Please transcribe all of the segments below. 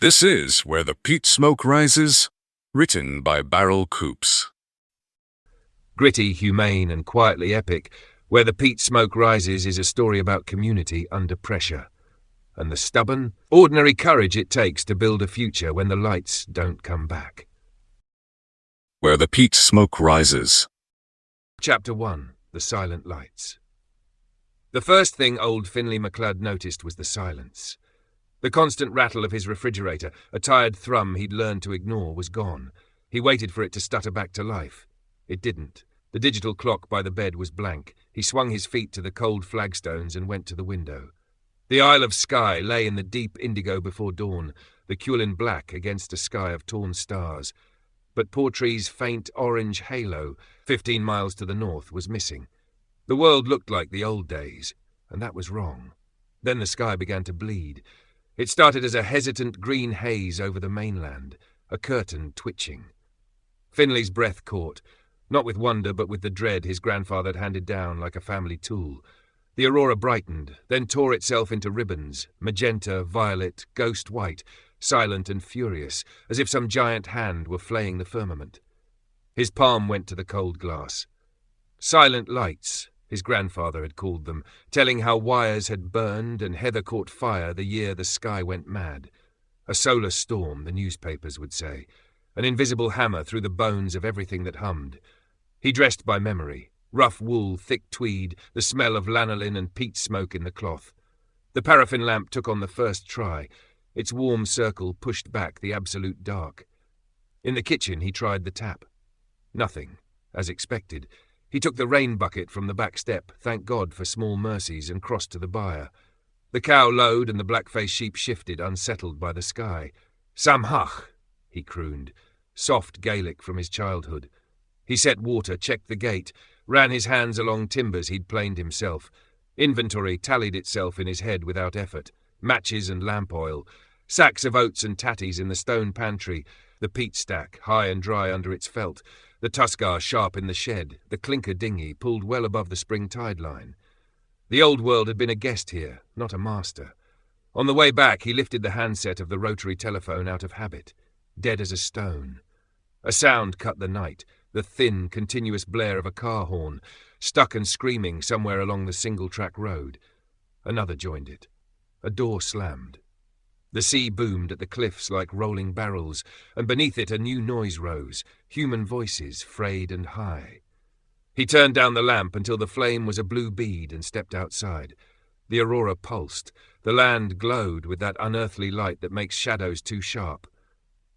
This is Where the Peat Smoke Rises, written by Barrel Coops. Gritty, humane and quietly epic, Where the Peat Smoke Rises is a story about community under pressure, and the stubborn, ordinary courage it takes to build a future when the lights don't come back. Where the Peat Smoke Rises. Chapter 1. The Silent Lights. The first thing old Finlay MacLeod noticed was the silence. The constant rattle of his refrigerator, a tired thrum he'd learned to ignore, was gone. He waited for it to stutter back to life. It didn't. The digital clock by the bed was blank. He swung his feet to the cold flagstones and went to the window. The Isle of Skye lay in the deep indigo before dawn, the Kyleakin black against a sky of torn stars. But Portree's faint orange halo, 15 miles to the north, was missing. The world looked like the old days, and that was wrong. Then the sky began to bleed. It started as a hesitant green haze over the mainland, a curtain twitching. Finlay's breath caught, not with wonder but with the dread his grandfather had handed down like a family tool. The aurora brightened, then tore itself into ribbons, magenta, violet, ghost white, silent and furious, as if some giant hand were flaying the firmament. His palm went to the cold glass. Silent lights, his grandfather had called them, telling how wires had burned and heather caught fire the year the sky went mad. A solar storm, the newspapers would say. An invisible hammer through the bones of everything that hummed. He dressed by memory. Rough wool, thick tweed, the smell of lanolin and peat smoke in the cloth. The paraffin lamp took on the first try. Its warm circle pushed back the absolute dark. In the kitchen he tried the tap. Nothing, as expected. He took the rain bucket from the back step, thank God for small mercies, and crossed to the byre. The cow lowed and the black-faced sheep shifted, unsettled by the sky. Samhach, he crooned, soft Gaelic from his childhood. He set water, checked the gate, ran his hands along timbers he'd planed himself. Inventory tallied itself in his head without effort. Matches and lamp oil, sacks of oats and tatties in the stone pantry, the peat stack high and dry under its felt, the tuskar sharp in the shed, the clinker dinghy pulled well above the spring tide line. The old world had been a guest here, not a master. On the way back he lifted the handset of the rotary telephone out of habit, dead as a stone. A sound cut the night, the thin, continuous blare of a car horn, stuck and screaming somewhere along the single-track road. Another joined it. A door slammed. The sea boomed at the cliffs like rolling barrels, and beneath it a new noise rose, human voices, frayed and high. He turned down the lamp until the flame was a blue bead and stepped outside. The aurora pulsed. The land glowed with that unearthly light that makes shadows too sharp.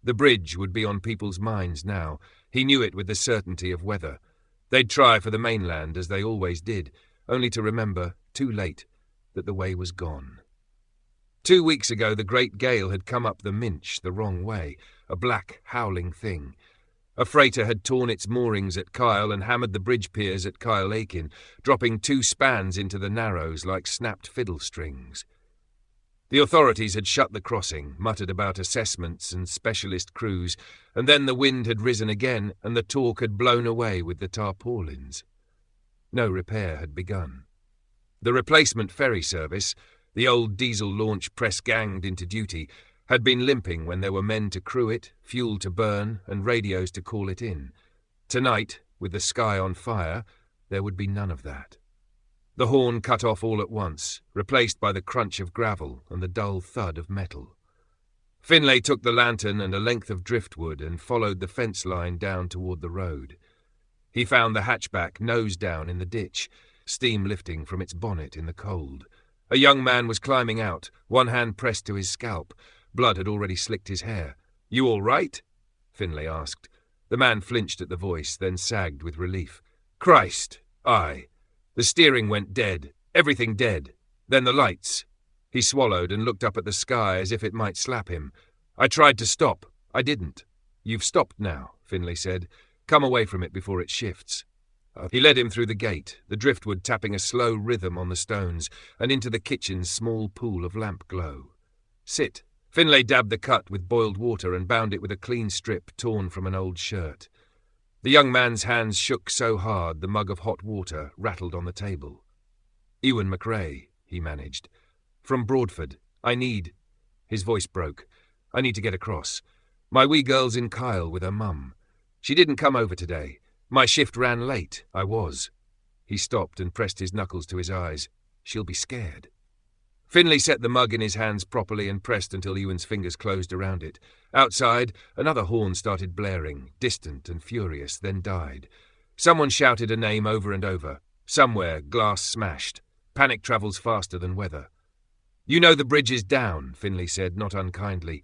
The bridge would be on people's minds now. He knew it with the certainty of weather. They'd try for the mainland as they always did, only to remember, too late, that the way was gone. 2 weeks ago the great gale had come up the Minch the wrong way, a black, howling thing. A freighter had torn its moorings at Kyle and hammered the bridge piers at Kyleakin, dropping 2 spans into the narrows like snapped fiddle strings. The authorities had shut the crossing, muttered about assessments and specialist crews, and then the wind had risen again and the talk had blown away with the tarpaulins. No repair had begun. The replacement ferry service, the old diesel launch press-ganged into duty, had been limping when there were men to crew it, fuel to burn, and radios to call it in. Tonight, with the sky on fire, there would be none of that. The horn cut off all at once, replaced by the crunch of gravel and the dull thud of metal. Finlay took the lantern and a length of driftwood and followed the fence line down toward the road. He found the hatchback nose down in the ditch, steam lifting from its bonnet in the cold. A young man was climbing out, one hand pressed to his scalp. Blood had already slicked his hair. "You all right?" Finlay asked. The man flinched at the voice, then sagged with relief. "Christ, aye. The steering went dead, everything dead. Then the lights." He swallowed and looked up at the sky as if it might slap him. "I tried to stop. I didn't." "You've stopped now," Finlay said. "Come away from it before it shifts." He led him through the gate, the driftwood tapping a slow rhythm on the stones, and into the kitchen's small pool of lamp glow. "Sit." Finlay dabbed the cut with boiled water and bound it with a clean strip torn from an old shirt. The young man's hands shook so hard the mug of hot water rattled on the table. "Ewan McRae," he managed. "From Broadford. I need—" His voice broke. I need to get across. My wee girl's in Kyle with her mum. She didn't come over today. My shift ran late. I was." He stopped and pressed his knuckles to his eyes. "She'll be scared." Finlay set the mug in his hands properly and pressed until Ewan's fingers closed around it. Outside, another horn started blaring, distant and furious, then died. Someone shouted a name over and over. Somewhere, glass smashed. Panic travels faster than weather. "You know the bridge is down," Finlay said, not unkindly.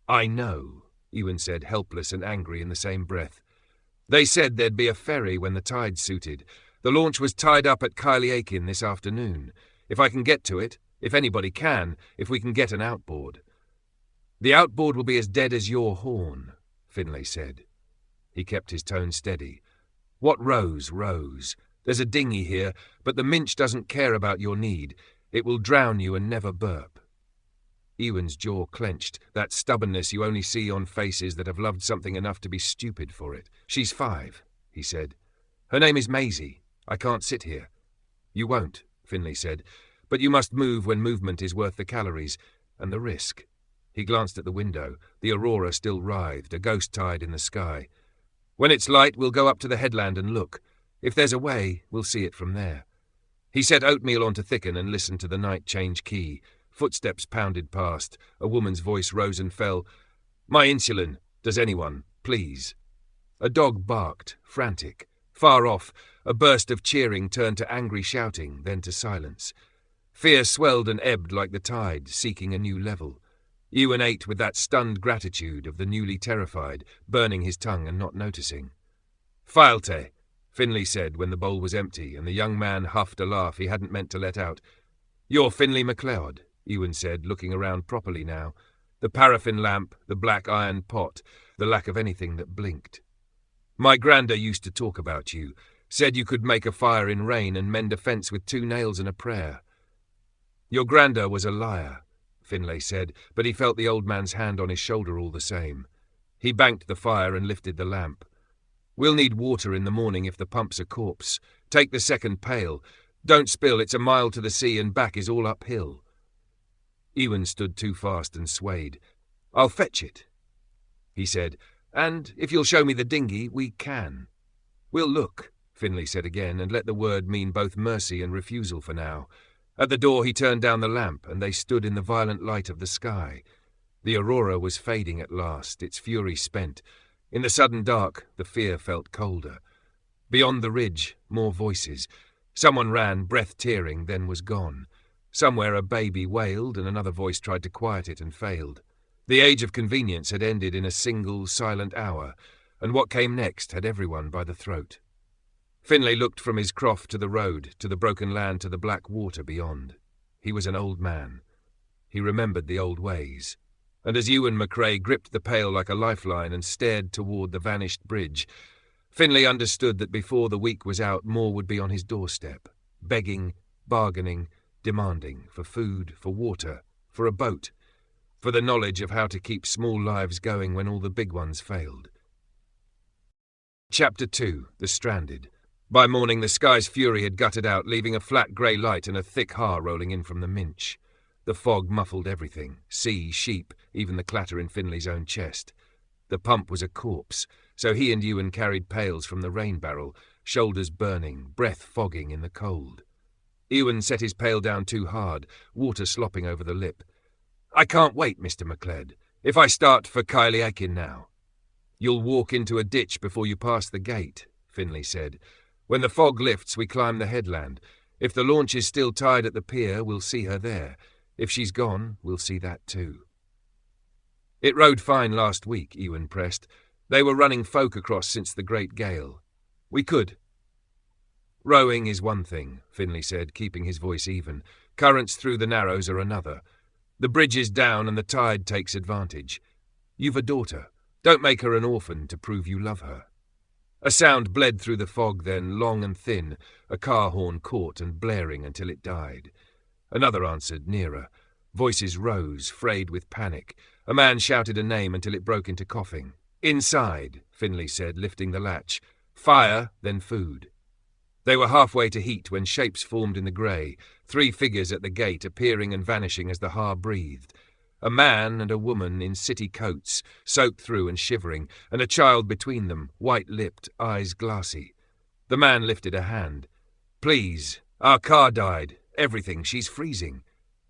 "I know," Ewan said, helpless and angry in the same breath. "They said there'd be a ferry when the tide suited. The launch was tied up at Kyleakin this afternoon. If I can get to it, if anybody can, if we can get an outboard." "The outboard will be as dead as your horn," Finlay said. He kept his tone steady. "What rows, rows. There's a dinghy here, but the Minch doesn't care about your need. It will drown you and never burp." Ewan's jaw clenched, that stubbornness you only see on faces that have loved something enough to be stupid for it. "She's 5, he said. "Her name is Maisie. I can't sit here." "You won't," Finlay said, "but you must move when movement is worth the calories, and the risk." He glanced at the window. The aurora still writhed, a ghost tide in the sky. "When it's light, we'll go up to the headland and look. If there's a way, we'll see it from there." He set oatmeal on to thicken and listened to the night change key. Footsteps pounded past. A woman's voice rose and fell. "My insulin. Does anyone, please?" A dog barked, frantic. Far off, a burst of cheering turned to angry shouting, then to silence. Fear swelled and ebbed like the tide, seeking a new level. Ewan ate with that stunned gratitude of the newly terrified, burning his tongue and not noticing. "Fileté," Finlay said when the bowl was empty, and the young man huffed a laugh he hadn't meant to let out. "You're Finlay MacLeod," Ewan said, looking around properly now. The paraffin lamp, the black iron pot, the lack of anything that blinked. "My granda used to talk about you, said you could make a fire in rain and mend a fence with 2 nails and a prayer." "Your granda was a liar," Finlay said, but he felt the old man's hand on his shoulder all the same. He banked the fire and lifted the lamp. "We'll need water in the morning if the pump's a corpse. Take the second pail. Don't spill, it's a mile to the sea and back is all uphill." Ewan stood too fast and swayed. "I'll fetch it," he said, "and if you'll show me the dinghy, we can." "We'll look," Finlay said again, and let the word mean both mercy and refusal for now. At the door he turned down the lamp, and they stood in the violent light of the sky. The aurora was fading at last, its fury spent. In the sudden dark, the fear felt colder. Beyond the ridge, more voices. Someone ran, breath-tearing, then was gone. Somewhere a baby wailed, and another voice tried to quiet it and failed. The age of convenience had ended in a single, silent hour, and what came next had everyone by the throat. Finlay looked from his croft to the road, to the broken land, to the black water beyond. He was an old man. He remembered the old ways. And as Ewan McRae gripped the pail like a lifeline and stared toward the vanished bridge, Finlay understood that before the week was out more would be on his doorstep, begging, bargaining, demanding for food, for water, for a boat, for the knowledge of how to keep small lives going when all the big ones failed. Chapter 2. The Stranded. By morning the sky's fury had gutted out, leaving a flat grey light and a thick haar rolling in from the Minch. The fog muffled everything, sea, sheep, even the clatter in Finlay's own chest. The pump was a corpse, so he and Ewan carried pails from the rain barrel, shoulders burning, breath fogging in the cold. Ewan set his pail down too hard, water slopping over the lip. "I can't wait, Mr. MacLeod. If I start for Kyleakin now." "You'll walk into a ditch before you pass the gate," Finlay said. "When the fog lifts, we climb the headland. If the launch is still tied at the pier, we'll see her there. If she's gone, we'll see that too." "It rode fine last week," Ewan pressed. "They were running folk across since the great gale. We could." "Rowing is one thing," Finlay said, keeping his voice even. "Currents through the narrows are another. The bridge is down and the tide takes advantage. You've a daughter. Don't make her an orphan to prove you love her." A sound bled through the fog then, long and thin, a car horn caught and blaring until it died. Another answered, nearer. Voices rose, frayed with panic. A man shouted a name until it broke into coughing. "Inside," Finlay said, lifting the latch. "Fire, then food." They were halfway to heat when shapes formed in the grey, 3 figures at the gate appearing and vanishing as the haar breathed. A man and a woman in city coats, soaked through and shivering, and a child between them, white-lipped, eyes glassy. The man lifted a hand. "Please, our car died. Everything. She's freezing."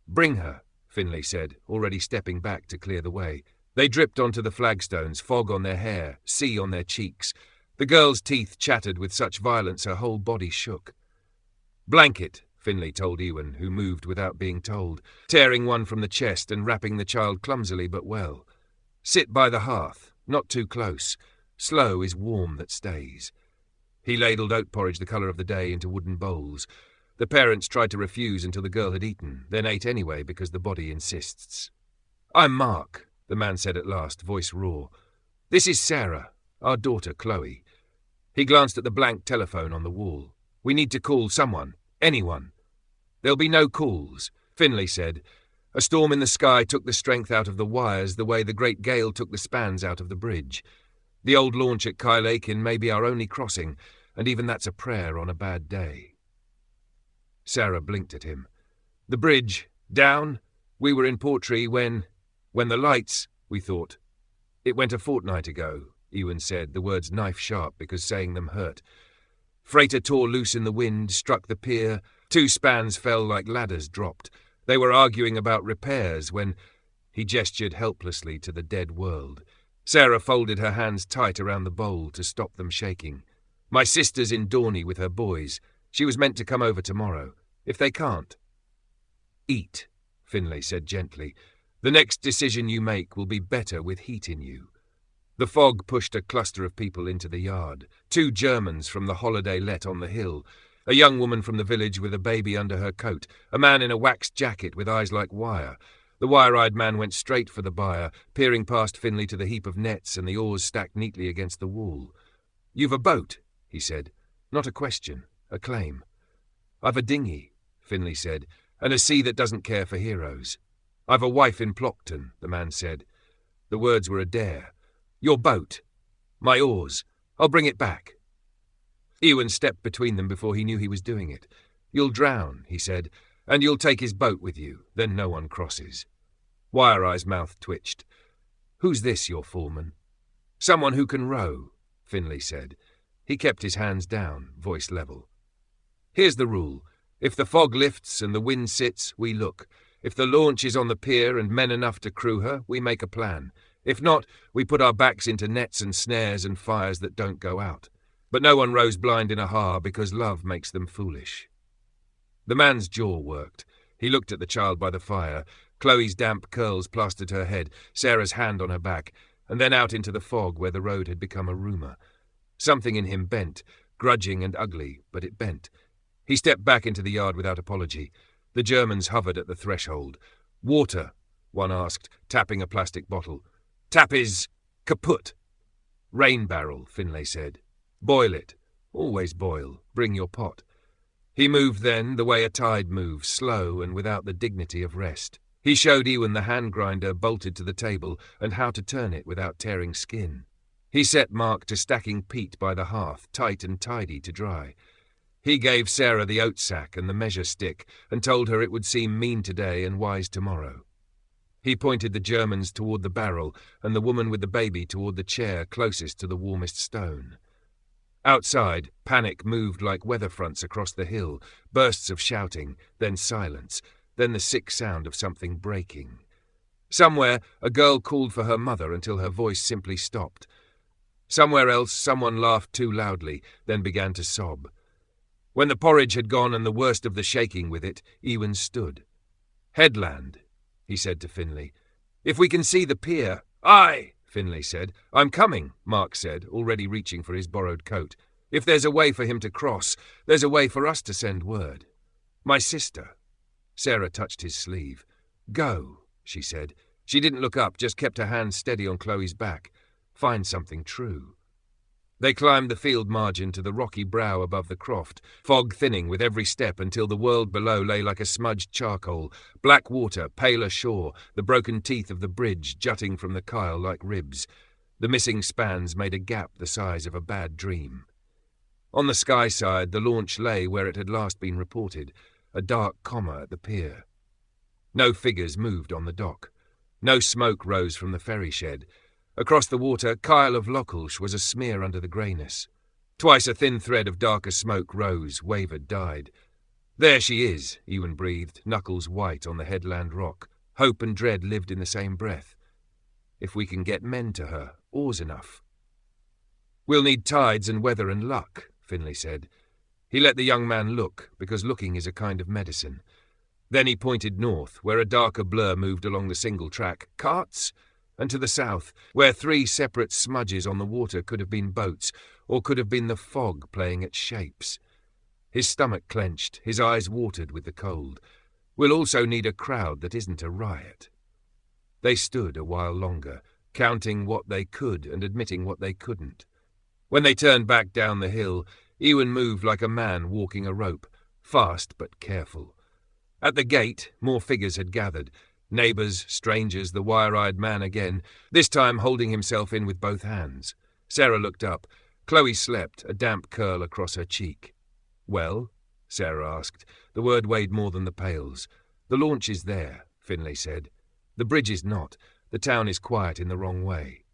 "Bring her," Finlay said, already stepping back to clear the way. They dripped onto the flagstones, fog on their hair, sea on their cheeks. The girl's teeth chattered with such violence her whole body shook. "Blanket," Finlay told Ewan, who moved without being told, tearing one from the chest and wrapping the child clumsily but well. "Sit by the hearth, not too close. Slow is warm that stays." He ladled oat porridge the colour of the day into wooden bowls. The parents tried to refuse until the girl had eaten, then ate anyway because the body insists. "I'm Mark," the man said at last, voice raw. "This is Sarah, our daughter Chloe." He glanced at the blank telephone on the wall. "We need to call someone, anyone." "There'll be no calls," Finlay said. A storm in the sky took the strength out of the wires the way the great gale took the spans out of the bridge. The old launch at Kyleakin may be our only crossing, and even that's a prayer on a bad day. Sarah blinked at him. "The bridge, down? We were in Portree when the lights, we thought." "It went a fortnight ago," Ewan said, the words knife-sharp because saying them hurt. "Freighter tore loose in the wind, struck the pier. 2 spans fell like ladders dropped. They were arguing about repairs when—" He gestured helplessly to the dead world. Sarah folded her hands tight around the bowl to stop them shaking. "My sister's in Dorney with her boys. She was meant to come over tomorrow. If they can't—" "Eat," Finlay said gently. "The next decision you make will be better with heat in you." The fog pushed a cluster of people into the yard. 2 Germans from the holiday let on the hill, a young woman from the village with a baby under her coat, a man in a waxed jacket with eyes like wire. The wire-eyed man went straight for the buyer, peering past Finlay to the heap of nets and the oars stacked neatly against the wall. "You've a boat," he said. "Not a question, a claim." "I've a dinghy," Finlay said, "and a sea that doesn't care for heroes." "I've a wife in Plockton," the man said. The words were a dare. "Your boat." "My oars. I'll bring it back." Ewan stepped between them before he knew he was doing it. "You'll drown," he said, "and you'll take his boat with you, then no one crosses." Wire-Eye's mouth twitched. "Who's this, your foreman?" "Someone who can row," Finlay said. He kept his hands down, voice level. "Here's the rule. If the fog lifts and the wind sits, we look. If the launch is on the pier and men enough to crew her, we make a plan. If not, we put our backs into nets and snares and fires that don't go out. But no one rows blind in a har because love makes them foolish." The man's jaw worked. He looked at the child by the fire. Chloe's damp curls plastered her head, Sarah's hand on her back, and then out into the fog where the road had become a rumour. Something in him bent, grudging and ugly, but it bent. He stepped back into the yard without apology. The Germans hovered at the threshold. "Water?" one asked, tapping a plastic bottle. "Tap is kaput." "Rain barrel," Finlay said. "Boil it. Always boil. Bring your pot." He moved then, the way a tide moves, slow and without the dignity of rest. He showed Ewan the hand grinder bolted to the table and how to turn it without tearing skin. He set Mark to stacking peat by the hearth, tight and tidy to dry. He gave Sarah the oat sack and the measure stick and told her it would seem mean today and wise tomorrow. He pointed the Germans toward the barrel and the woman with the baby toward the chair closest to the warmest stone. Outside, panic moved like weather fronts across the hill, bursts of shouting, then silence, then the sick sound of something breaking. Somewhere, a girl called for her mother until her voice simply stopped. Somewhere else, someone laughed too loudly, then began to sob. When the porridge had gone and the worst of the shaking with it, Ewan stood. "Headland," he said to Finlay. "If we can see the pier—" "Aye," Finlay said. "I'm coming," Mark said, already reaching for his borrowed coat. "If there's a way for him to cross, there's a way for us to send word." "My sister." Sarah touched his sleeve. "Go," she said. She didn't look up, just kept her hand steady on Chloe's back. "Find something true." They climbed the field margin to the rocky brow above the croft, fog thinning with every step until the world below lay like a smudged charcoal, black water, paler shore, the broken teeth of the bridge jutting from the Kyle like ribs. The missing spans made a gap the size of a bad dream. On the Skye side, the launch lay where it had last been reported, a dark comma at the pier. No figures moved on the dock. No smoke rose from the ferry shed. Across the water, Kyle of Lochulsh was a smear under the greyness. Twice a thin thread of darker smoke rose, wavered, died. There she is, Ewan breathed, knuckles white on the headland rock. Hope and dread lived in the same breath. If we can get men to her, oars enough. We'll need tides and weather and luck, Finlay said. He let the young man look, because looking is a kind of medicine. Then he pointed north, where a darker blur moved along the single track. Carts? And to the south, where 3 separate smudges on the water could have been boats, or could have been the fog playing at shapes. His stomach clenched, his eyes watered with the cold. We'll also need a crowd that isn't a riot. They stood a while longer, counting what they could and admitting what they couldn't. When they turned back down the hill, Ewan moved like a man walking a rope, fast but careful. At the gate, more figures had gathered. Neighbours, strangers, the wire-eyed man again, this time holding himself in with both hands. Sarah looked up. Chloe slept, a damp curl across her cheek. "Well?" Sarah asked. The word weighed more than the pails. "The launch is there," Finlay said. "The bridge is not. The town is quiet in the wrong way."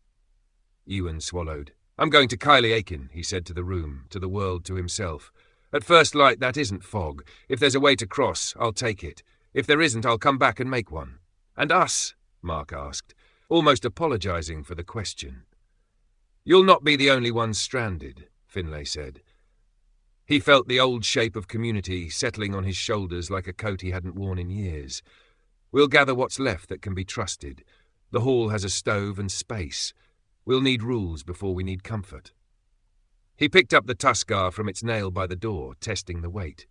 Ewan swallowed. "I'm going to Kyleakin," he said to the room, to the world, to himself. "At first light, that isn't fog. If there's a way to cross, I'll take it. If there isn't, I'll come back and make one." "And us?" Mark asked, almost apologising for the question. "You'll not be the only ones stranded," Finlay said. He felt the old shape of community settling on his shoulders like a coat he hadn't worn in years. "We'll gather what's left that can be trusted. The hall has a stove and space. We'll need rules before we need comfort." He picked up the tuskar from its nail by the door, testing the weight.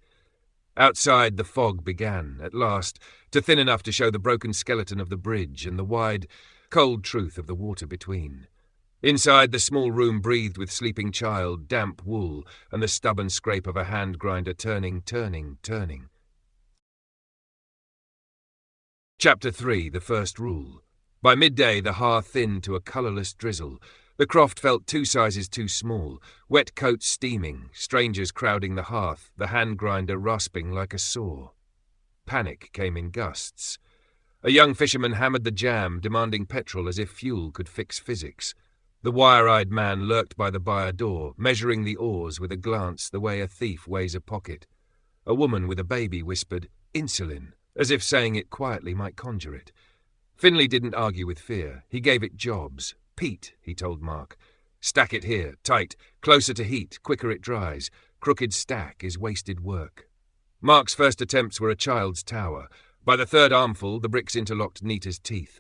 Outside, the fog began, at last, to thin enough to show the broken skeleton of the bridge and the wide, cold truth of the water between. Inside, the small room breathed with sleeping child, damp wool, and the stubborn scrape of a hand grinder turning. Chapter 3, The First Rule. By midday, the hearth thinned to a colourless drizzle. The croft felt 2 sizes too small, wet coats steaming, strangers crowding the hearth, the hand grinder rasping like a saw. Panic came in gusts. A young fisherman hammered the jam, demanding petrol as if fuel could fix physics. The wire-eyed man lurked by the byre door, measuring the oars with a glance the way a thief weighs a pocket. A woman with a baby whispered, "Insulin," as if saying it quietly might conjure it. Finlay didn't argue with fear. He gave it jobs. "Peat," he told Mark. "Stack it here, tight, closer to heat, quicker it dries. Crooked stack is wasted work." Mark's first attempts were a child's tower. By the 3rd armful, the bricks interlocked neat as teeth.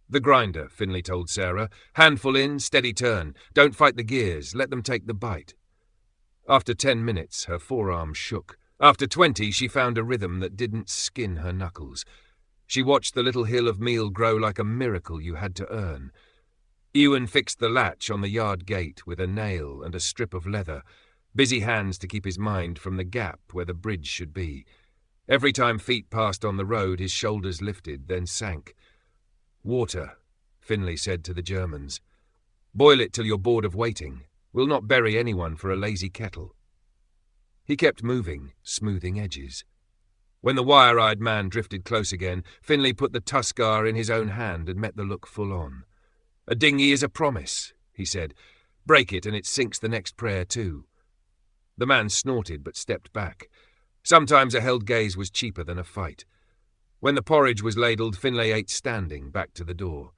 "The grinder," Finlay told Sarah. "Handful in, steady turn. Don't fight the gears, let them take the bite." After 10 minutes, her forearm shook. After 20, she found a rhythm that didn't skin her knuckles. She watched the little hill of meal grow like a miracle you had to earn. Ewan fixed the latch on the yard gate with a nail and a strip of leather, busy hands to keep his mind from the gap where the bridge should be. Every time feet passed on the road, his shoulders lifted, then sank. "Water," Finlay said to the Germans. "Boil it till you're bored of waiting. We'll not bury anyone for a lazy kettle." He kept moving, smoothing edges. When the wire-eyed man drifted close again, Finlay put the tuskar in his own hand and met the look full on. "A dinghy is a promise," he said. "Break it and it sinks the next prayer too." The man snorted but stepped back. Sometimes a held gaze was cheaper than a fight. When the porridge was ladled, Finlay ate standing, back to the door.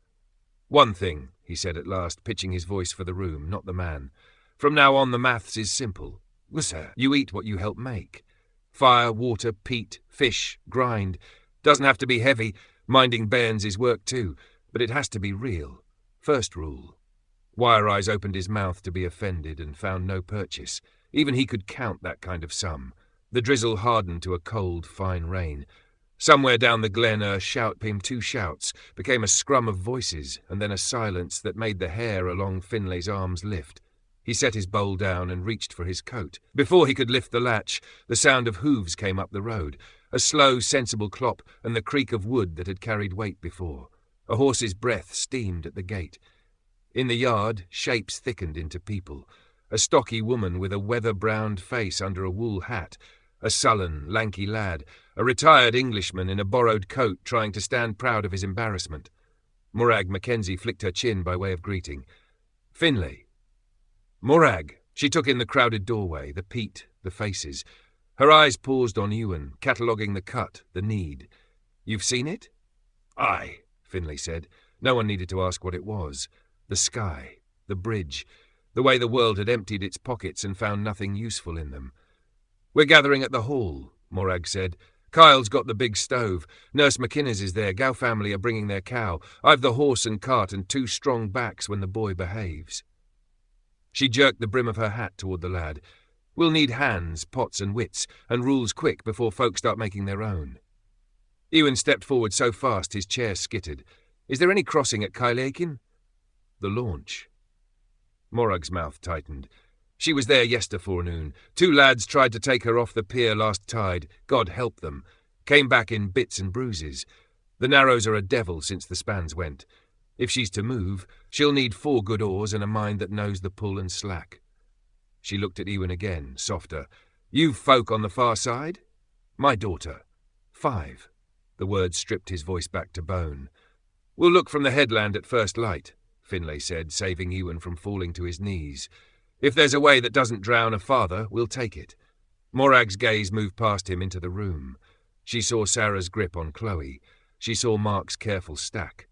"One thing," he said at last, pitching his voice for the room, not the man. "From now on the maths is simple. Sir, you eat what you help make. Fire, water, peat, fish, grind. Doesn't have to be heavy. Minding bairns is work too. But it has to be real. First rule." Wire-Eyes opened his mouth to be offended and found no purchase. Even he could count that kind of sum. The drizzle hardened to a cold, fine rain. Somewhere down the glen a shout became 2 shouts, became a scrum of voices, and then a silence that made the hair along Finlay's arms lift. He set his bowl down and reached for his coat. Before he could lift the latch, the sound of hooves came up the road, a slow, sensible clop and the creak of wood that had carried weight before. A horse's breath steamed at the gate. In the yard, shapes thickened into people. A stocky woman with a weather-browned face under a wool hat, a sullen, lanky lad, a retired Englishman in a borrowed coat trying to stand proud of his embarrassment. Morag Mackenzie flicked her chin by way of greeting. Finlay. Morag. She took in the crowded doorway, the peat, the faces. Her eyes paused on Ewan, cataloguing the cut, the need. You've seen it? Aye, Finlay said. No one needed to ask what it was. The sky, the bridge, the way the world had emptied its pockets and found nothing useful in them. We're gathering at the hall, Morag said. Kyle's got the big stove. Nurse McInnes is there. Gow family are bringing their cow. I've the horse and cart and 2 strong backs when the boy behaves. She jerked the brim of her hat toward the lad. We'll need hands, pots and wits, and rules quick before folk start making their own. Ewan stepped forward so fast his chair skittered. Is there any crossing at Kyleakin? The launch. Morag's mouth tightened. She was there yesterforenoon. 2 lads tried to take her off the pier last tide. God help them. Came back in bits and bruises. The Narrows are a devil since the spans went. If she's to move, she'll need 4 good oars and a mind that knows the pull and slack. She looked at Ewan again, softer. You've folk on the far side? My daughter. 5. The words stripped his voice back to bone. We'll look from the headland at first light, Finlay said, saving Ewan from falling to his knees. If there's a way that doesn't drown a father, we'll take it. Morag's gaze moved past him into the room. She saw Sarah's grip on Chloe. She saw Mark's careful stack.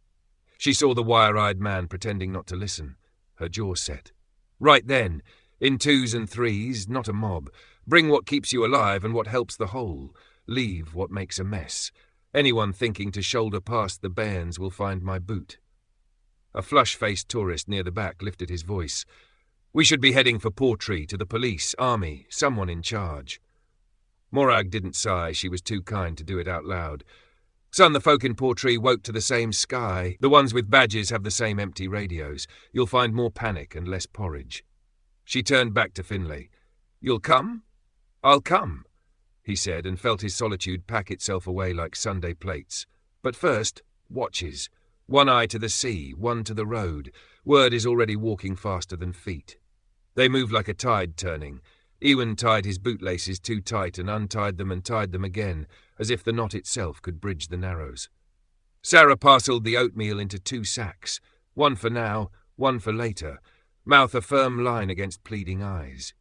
She saw the wire-eyed man pretending not to listen. Her jaw set. Right then, in 2s and 3s, not a mob. Bring what keeps you alive and what helps the whole. Leave what makes a mess. Anyone thinking to shoulder past the bairns will find my boot. A flush-faced tourist near the back lifted his voice. We should be heading for Portree, to the police, army, someone in charge. Morag didn't sigh. She was too kind to do it out loud. Son, the folk in Portree woke to the same Skye. The ones with badges have the same empty radios. You'll find more panic and less porridge. She turned back to Finlay. You'll come? I'll come, he said, and felt his solitude pack itself away like Sunday plates. But first, watches. 1 eye to the sea, 1 to the road. Word is already walking faster than feet. They moved like a tide turning. Ewan tied his bootlaces too tight and untied them and tied them again, as if the knot itself could bridge the Narrows. Sarah parcelled the oatmeal into 2 sacks, 1 for now, 1 for later, mouth a firm line against pleading eyes.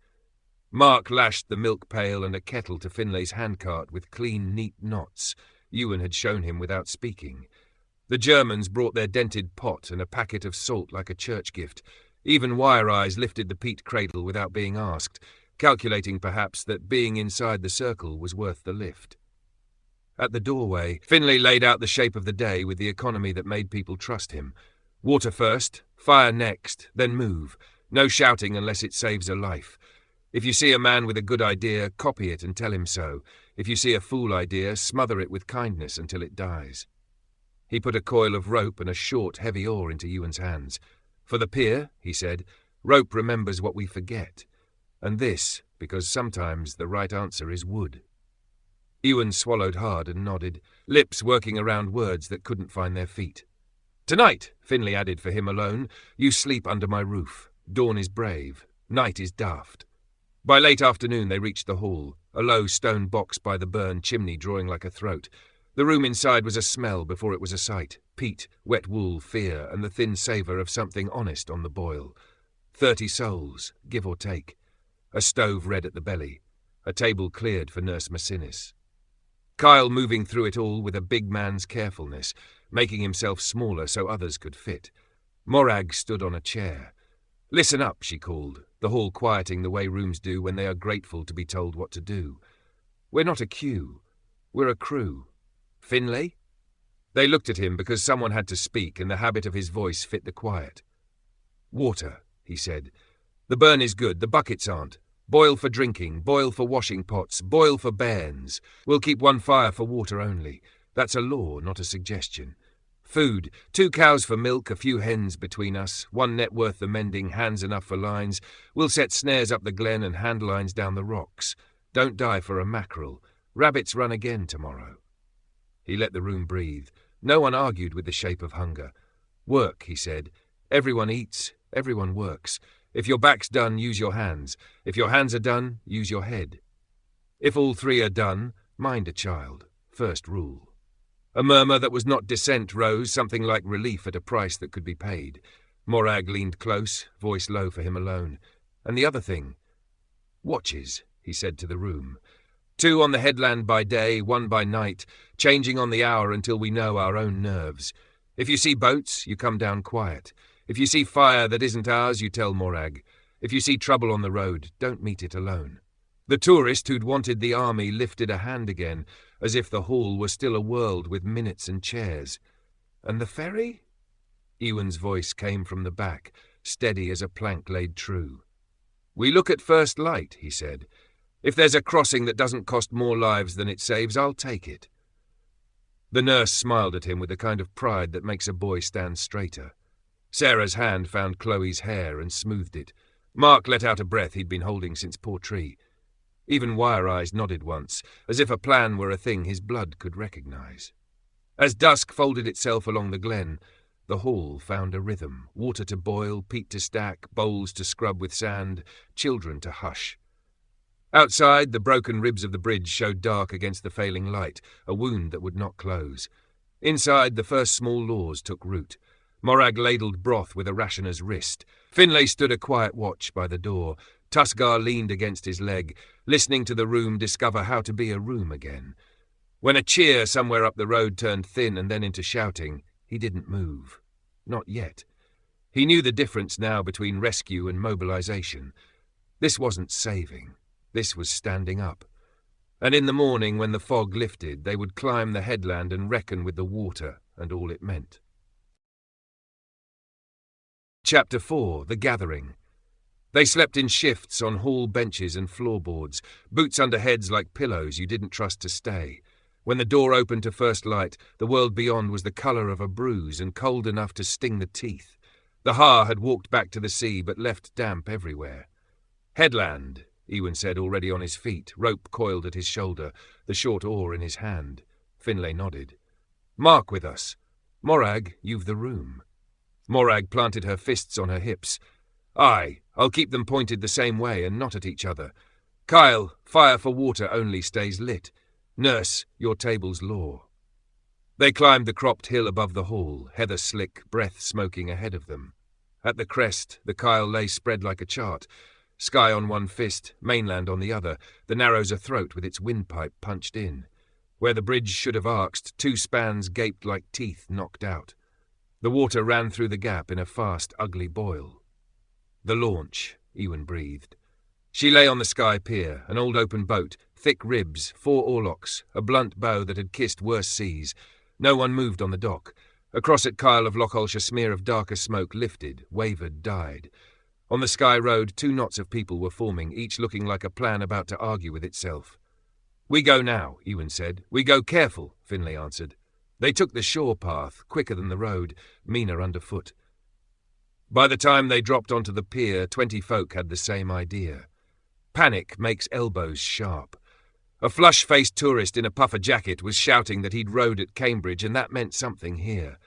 Mark lashed the milk pail and a kettle to Finlay's handcart with clean, neat knots. Ewan had shown him without speaking. The Germans brought their dented pot and a packet of salt like a church gift. Even Wire Eyes lifted the peat cradle without being asked, calculating perhaps that being inside the circle was worth the lift. At the doorway, Finlay laid out the shape of the day with the economy that made people trust him. Water first, fire next, then move. No shouting unless it saves a life. If you see a man with a good idea, copy it and tell him so. If you see a fool idea, smother it with kindness until it dies. He put a coil of rope and a short, heavy oar into Ewan's hands. For the pier, he said, rope remembers what we forget. And this, because sometimes the right answer is wood. Ewan swallowed hard and nodded, lips working around words that couldn't find their feet. Tonight, Finlay added for him alone, you sleep under my roof. Dawn is brave. Night is daft. By late afternoon they reached the hall, a low stone box by the burn chimney drawing like a throat. The room inside was a smell before it was a sight. Peat, wet wool, fear, and the thin savour of something honest on the boil. 30 souls, give or take. A stove red at the belly. A table cleared for Nurse McInnes. Kyle moving through it all with a big man's carefulness, making himself smaller so others could fit. Morag stood on a chair. Listen up, she called, the hall quieting the way rooms do when they are grateful to be told what to do. We're not a queue. We're a crew. Finlay? They looked at him because someone had to speak and the habit of his voice fit the quiet. Water, he said. The burn is good, the buckets aren't. Boil for drinking, boil for washing pots, boil for bairns. We'll keep 1 fire for water only. That's a law, not a suggestion. Food, 2 cows for milk, a few hens between us, 1 net worth the mending, hands enough for lines. We'll set snares up the glen and hand lines down the rocks. Don't die for a mackerel. Rabbits run again tomorrow. He let the room breathe. No one argued with the shape of hunger. Work, he said. Everyone eats, everyone works. If your back's done, use your hands. If your hands are done, use your head. If all 3 are done, mind a child. First rule. A murmur that was not dissent rose, something like relief at a price that could be paid. Morag leaned close, voice low for him alone. And the other thing? Watches, he said to the room. 2 on the headland by day, 1 by night, changing on the hour until we know our own nerves. If you see boats, you come down quiet. If you see fire that isn't ours, you tell Morag. If you see trouble on the road, don't meet it alone. The tourist who'd wanted the army lifted a hand again, as if the hall were still a world with minutes and chairs. And the ferry? Ewan's voice came from the back, steady as a plank laid true. We look at first light, he said. If there's a crossing that doesn't cost more lives than it saves, I'll take it. The nurse smiled at him with the kind of pride that makes a boy stand straighter. Sarah's hand found Chloe's hair and smoothed it. Mark let out a breath he'd been holding since Portree. Even Wire Eyes nodded once, as if a plan were a thing his blood could recognize. As dusk folded itself along the glen, the hall found a rhythm, water to boil, peat to stack, bowls to scrub with sand, children to hush. Outside, the broken ribs of the bridge showed dark against the failing light, a wound that would not close. Inside, the first small laws took root. Morag ladled broth with a rationer's wrist. Finlay stood a quiet watch by the door. Tusgar leaned against his leg, listening to the room discover how to be a room again. When a cheer somewhere up the road turned thin and then into shouting, he didn't move. Not yet. He knew the difference now between rescue and mobilization. This wasn't saving. This was standing up. And in the morning, when the fog lifted, they would climb the headland and reckon with the water and all it meant. Chapter 4. The Gathering. They slept in shifts on hall benches and floorboards, boots under heads like pillows you didn't trust to stay. When the door opened to first light, the world beyond was the colour of a bruise and cold enough to sting the teeth. The Ha had walked back to the sea but left damp everywhere. Headland, Ewan said, already on his feet, rope coiled at his shoulder, the short oar in his hand. Finlay nodded. Mark with us. Morag, you've the room. Morag planted her fists on her hips. Aye, I'll keep them pointed the same way and not at each other. Kyle, fire for water only stays lit. Nurse, your table's law. They climbed the cropped hill above the hall, heather slick, breath smoking ahead of them. At the crest, the Kyle lay spread like a chart, Skye on one fist, mainland on the other, the narrows athroat with its windpipe punched in. Where the bridge should have arched, 2 spans gaped like teeth knocked out. The water ran through the gap in a fast, ugly boil. The launch, Ewan breathed. She lay on the Skye pier, an old open boat, thick ribs, 4 oarlocks, a blunt bow that had kissed worse seas. No one moved on the dock. Across it, Kyle of Lochulsh, a smear of darker smoke lifted, wavered, died. On the Skye road, 2 knots of people were forming, each looking like a plan about to argue with itself. We go now, Ewan said. We go careful, Finlay answered. They took the shore path, quicker than the road, meaner underfoot. By the time they dropped onto the pier, 20 folk had the same idea. Panic makes elbows sharp. A flush-faced tourist in a puffer jacket was shouting that he'd rowed at Cambridge, and that meant something here.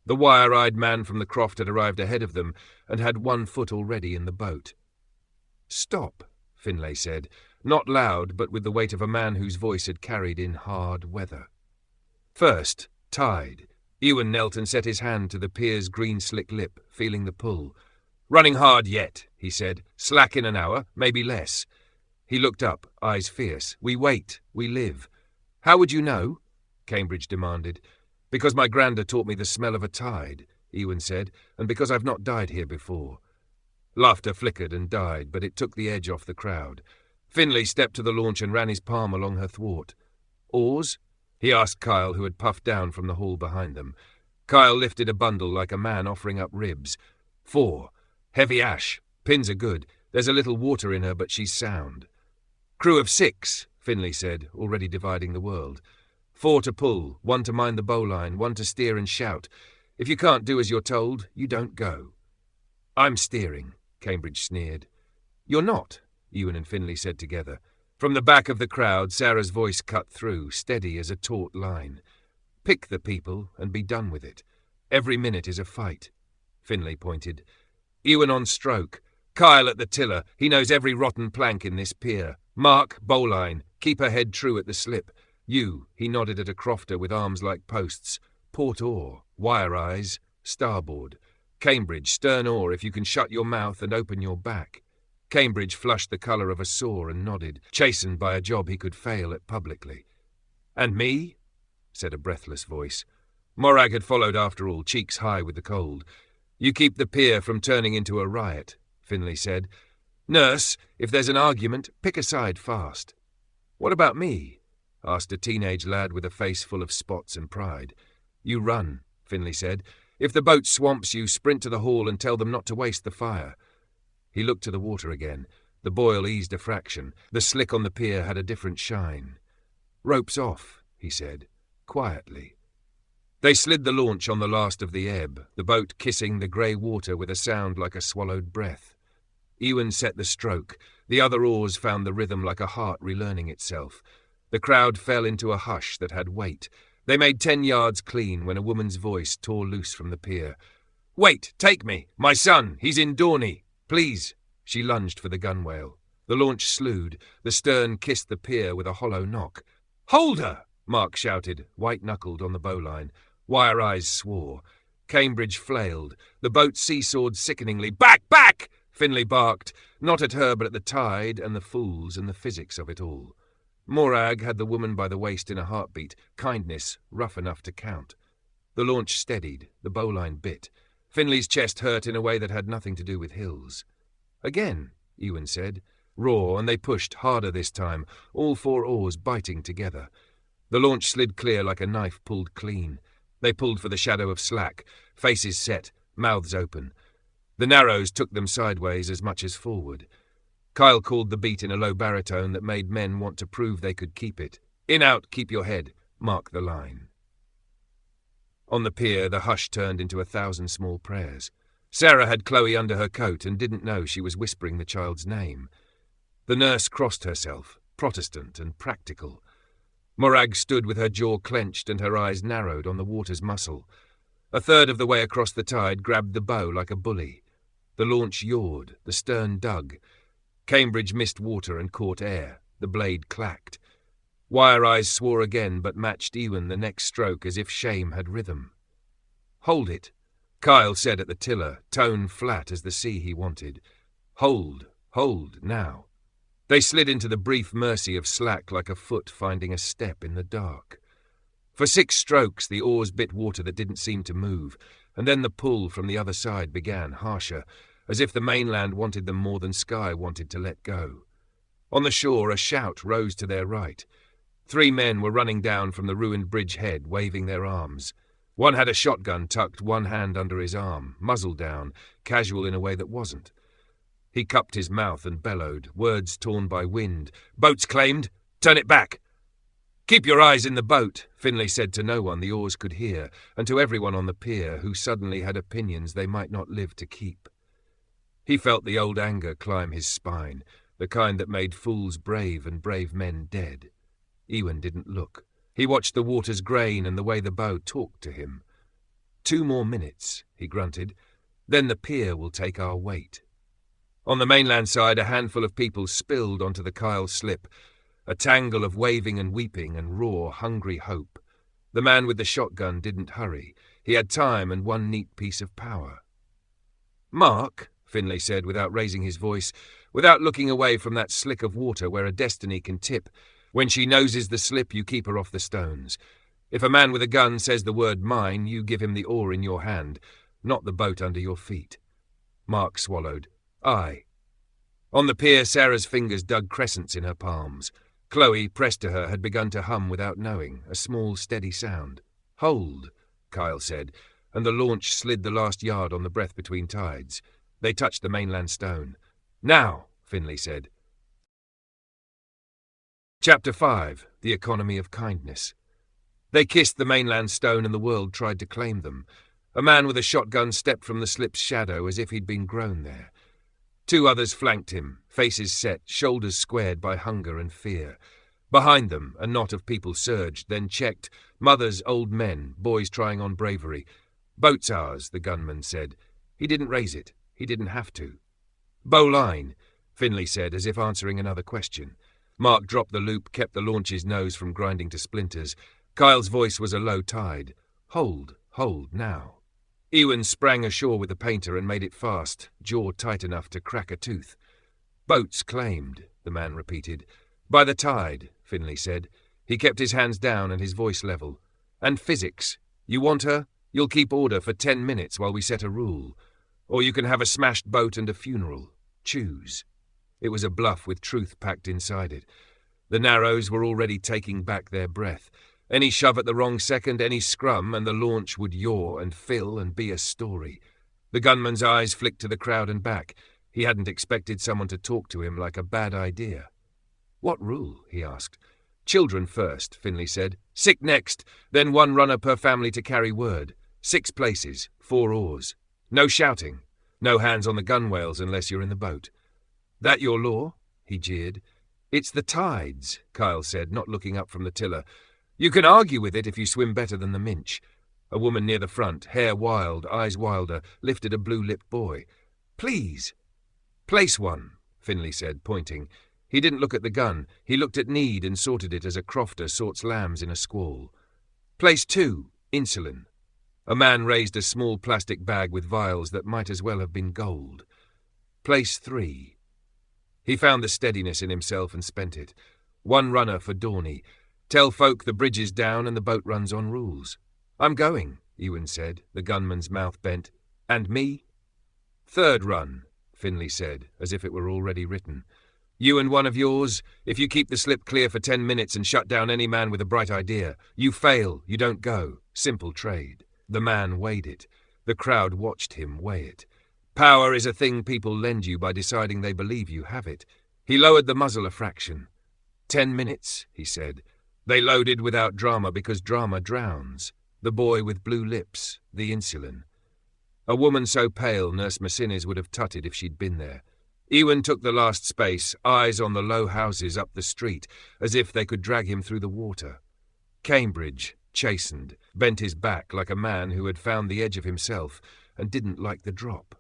The wire-eyed man from the croft had arrived ahead of them and had 1 foot already in the boat. Stop, Finlay said, not loud, but with the weight of a man whose voice had carried in hard weather. First, tide. Ewan knelt and set his hand to the pier's green slick lip, feeling the pull. Running hard yet, he said. Slack in an hour, maybe less. He looked up, eyes fierce. We wait, we live. How would you know? Cambridge demanded. Because my granda taught me the smell of a tide, Ewan said, and because I've not died here before. Laughter flickered and died, but it took the edge off the crowd. Finlay stepped to the launch and ran his palm along her thwart. Oars? He asked Kyle, who had puffed down from the hall behind them. Kyle lifted a bundle like a man offering up ribs. 4. Heavy ash. Pins are good. There's a little water in her, but she's sound. Crew of 6, Finlay said, already dividing the world. 4 to pull, 1 to mind the bowline, 1 to steer and shout. If you can't do as you're told, you don't go. I'm steering, Cambridge sneered. You're not, Ewan and Finlay said together. From the back of the crowd, Sarah's voice cut through, steady as a taut line. Pick the people and be done with it. Every minute is a fight. Finlay pointed. Ewan on stroke. Kyle at the tiller. He knows every rotten plank in this pier. Mark, bowline. Keep her head true at the slip. You, he nodded at a crofter with arms like posts. Port oar, wire eyes, starboard. Cambridge, stern oar if you can shut your mouth and open your back. Cambridge flushed the colour of a sore and nodded, chastened by a job he could fail at publicly. "And me?" said a breathless voice. Morag had followed after all, cheeks high with the cold. "You keep the pier from turning into a riot," Finlay said. "Nurse, if there's an argument, pick a side fast." "What about me?" asked a teenage lad with a face full of spots and pride. "You run," Finlay said. "If the boat swamps you, sprint to the hall and tell them not to waste the fire." He looked to the water again. The boil eased a fraction. The slick on the pier had a different shine. "Ropes off," he said, quietly. They slid the launch on the last of the ebb, the boat kissing the grey water with a sound like a swallowed breath. Ewan set the stroke. The other oars found the rhythm like a heart relearning itself. The crowd fell into a hush that had weight. They made 10 yards clean when a woman's voice tore loose from the pier. "Wait, take me! My son, he's in Dorney! Please!" She lunged for the gunwale. The launch slewed. The stern kissed the pier with a hollow knock. "Hold her!" Mark shouted, white-knuckled on the bowline. Wire Eyes swore. Cambridge flailed. The boat seesawed sickeningly. "Back, back!" Finlay barked, not at her but at the tide and the fools and the physics of it all. Morag had the woman by the waist in a heartbeat, kindness rough enough to count. The launch steadied, the bowline bit. Finlay's chest hurt in a way that had nothing to do with hills. "Again," Ewan said. Raw, and they pushed, harder this time, all 4 oars biting together. The launch slid clear like a knife pulled clean. They pulled for the shadow of slack, faces set, mouths open. The narrows took them sideways as much as forward. Kyle called the beat in a low baritone that made men want to prove they could keep it. "In, out, keep your head. Mark the line." On the pier, the hush turned into 1,000 small prayers. Sarah had Chloe under her coat and didn't know she was whispering the child's name. The nurse crossed herself, Protestant and practical. Morag stood with her jaw clenched and her eyes narrowed on the water's muscle. A third of the way across the tide grabbed the bow like a bully. The launch yawed, the stern dug. Cambridge missed water and caught air. The blade clacked. Wire Eyes swore again but matched Ewan the next stroke as if shame had rhythm. "Hold it," Kyle said at the tiller, tone flat as the sea he wanted. Hold, now." They slid into the brief mercy of slack like a foot finding a step in the dark. For 6 strokes the oars bit water that didn't seem to move, and then the pull from the other side began, harsher, as if the mainland wanted them more than Skye wanted to let go. On the shore a shout rose to their right. 3 men were running down from the ruined bridge head, waving their arms. One had a shotgun tucked, one hand under his arm, muzzle down, casual in a way that wasn't. He cupped his mouth and bellowed, words torn by wind. "Boat's claimed! Turn it back!" "Keep your eyes in the boat," Finlay said to no one the oars could hear, and to everyone on the pier who suddenly had opinions they might not live to keep. He felt the old anger climb his spine, the kind that made fools brave and brave men dead. Ewan didn't look. He watched the water's grain and the way the bow talked to him. 2 more minutes, he grunted. "Then the pier will take our weight." On the mainland side, a handful of people spilled onto the Kyle slip, a tangle of waving and weeping and raw, hungry hope. The man with the shotgun didn't hurry. He had time and one neat piece of power. "Mark," Finlay said without raising his voice, without looking away from that slick of water where a destiny can tip. "When she noses the slip, you keep her off the stones. If a man with a gun says the word mine, you give him the oar in your hand, not the boat under your feet." Mark swallowed. "Aye." On the pier, Sarah's fingers dug crescents in her palms. Chloe, pressed to her, had begun to hum without knowing, a small, steady sound. "Hold," Kyle said, and the launch slid the last yard on the breath between tides. They touched the mainland stone. "Now," Finlay said. Chapter 5. The Economy of Kindness. They kissed the mainland stone and the world tried to claim them. A man with a shotgun stepped from the slip's shadow as if he'd been grown there. 2 others flanked him, faces set, shoulders squared by hunger and fear. Behind them, a knot of people surged, then checked. Mothers, old men, boys trying on bravery. "Boat's ours," the gunman said. He didn't raise it. He didn't have to. "Bowline," Finlay said, as if answering another question. Mark dropped the loop, kept the launch's nose from grinding to splinters. Kyle's voice was a low tide. Hold, now. Ewan sprang ashore with the painter and made it fast, jaw tight enough to crack a tooth. Boats claimed, the man repeated. By the tide, Finlay said. He kept his hands down and his voice level. And physics. You want her? You'll keep order for 10 minutes while we set a rule. Or you can have a smashed boat and a funeral. Choose. It was a bluff with truth packed inside it. The Narrows were already taking back their breath. Any shove at the wrong second, any scrum, and the launch would yaw and fill and be a story. The gunman's eyes flicked to the crowd and back. He hadn't expected someone to talk to him like a bad idea. What rule? He asked. Children first, Finlay said. Sick next, then 1 runner per family to carry word. 6 places, 4 oars. No shouting. No hands on the gunwales unless you're in the boat. That your law? He jeered. It's the tides, Kyle said, not looking up from the tiller. You can argue with it if you swim better than the Minch. A woman near the front, hair wild, eyes wilder, lifted a blue-lipped boy. Please. Place 1, Finlay said, pointing. He didn't look at the gun. He looked at need and sorted it as a crofter sorts lambs in a squall. Place 2, insulin. A man raised a small plastic bag with vials that might as well have been gold. Place 3. He found the steadiness in himself and spent it. 1 runner for Dorney. Tell folk the bridge is down and the boat runs on rules. I'm going, Ewan said, the gunman's mouth bent. And me? 3rd run, Finlay said, as if it were already written. You and 1 of yours, if you keep the slip clear for 10 minutes and shut down any man with a bright idea, you fail, you don't go. Simple trade. The man weighed it. The crowd watched him weigh it. Power is a thing people lend you by deciding they believe you have it. He lowered the muzzle a fraction. 10 minutes, he said. They loaded without drama because drama drowns. The boy with blue lips, the insulin. A woman so pale Nurse Macinnes would have tutted if she'd been there. Ewan took the last space, eyes on the low houses up the street, as if they could drag him through the water. Cambridge, chastened, bent his back like a man who had found the edge of himself and didn't like the drop.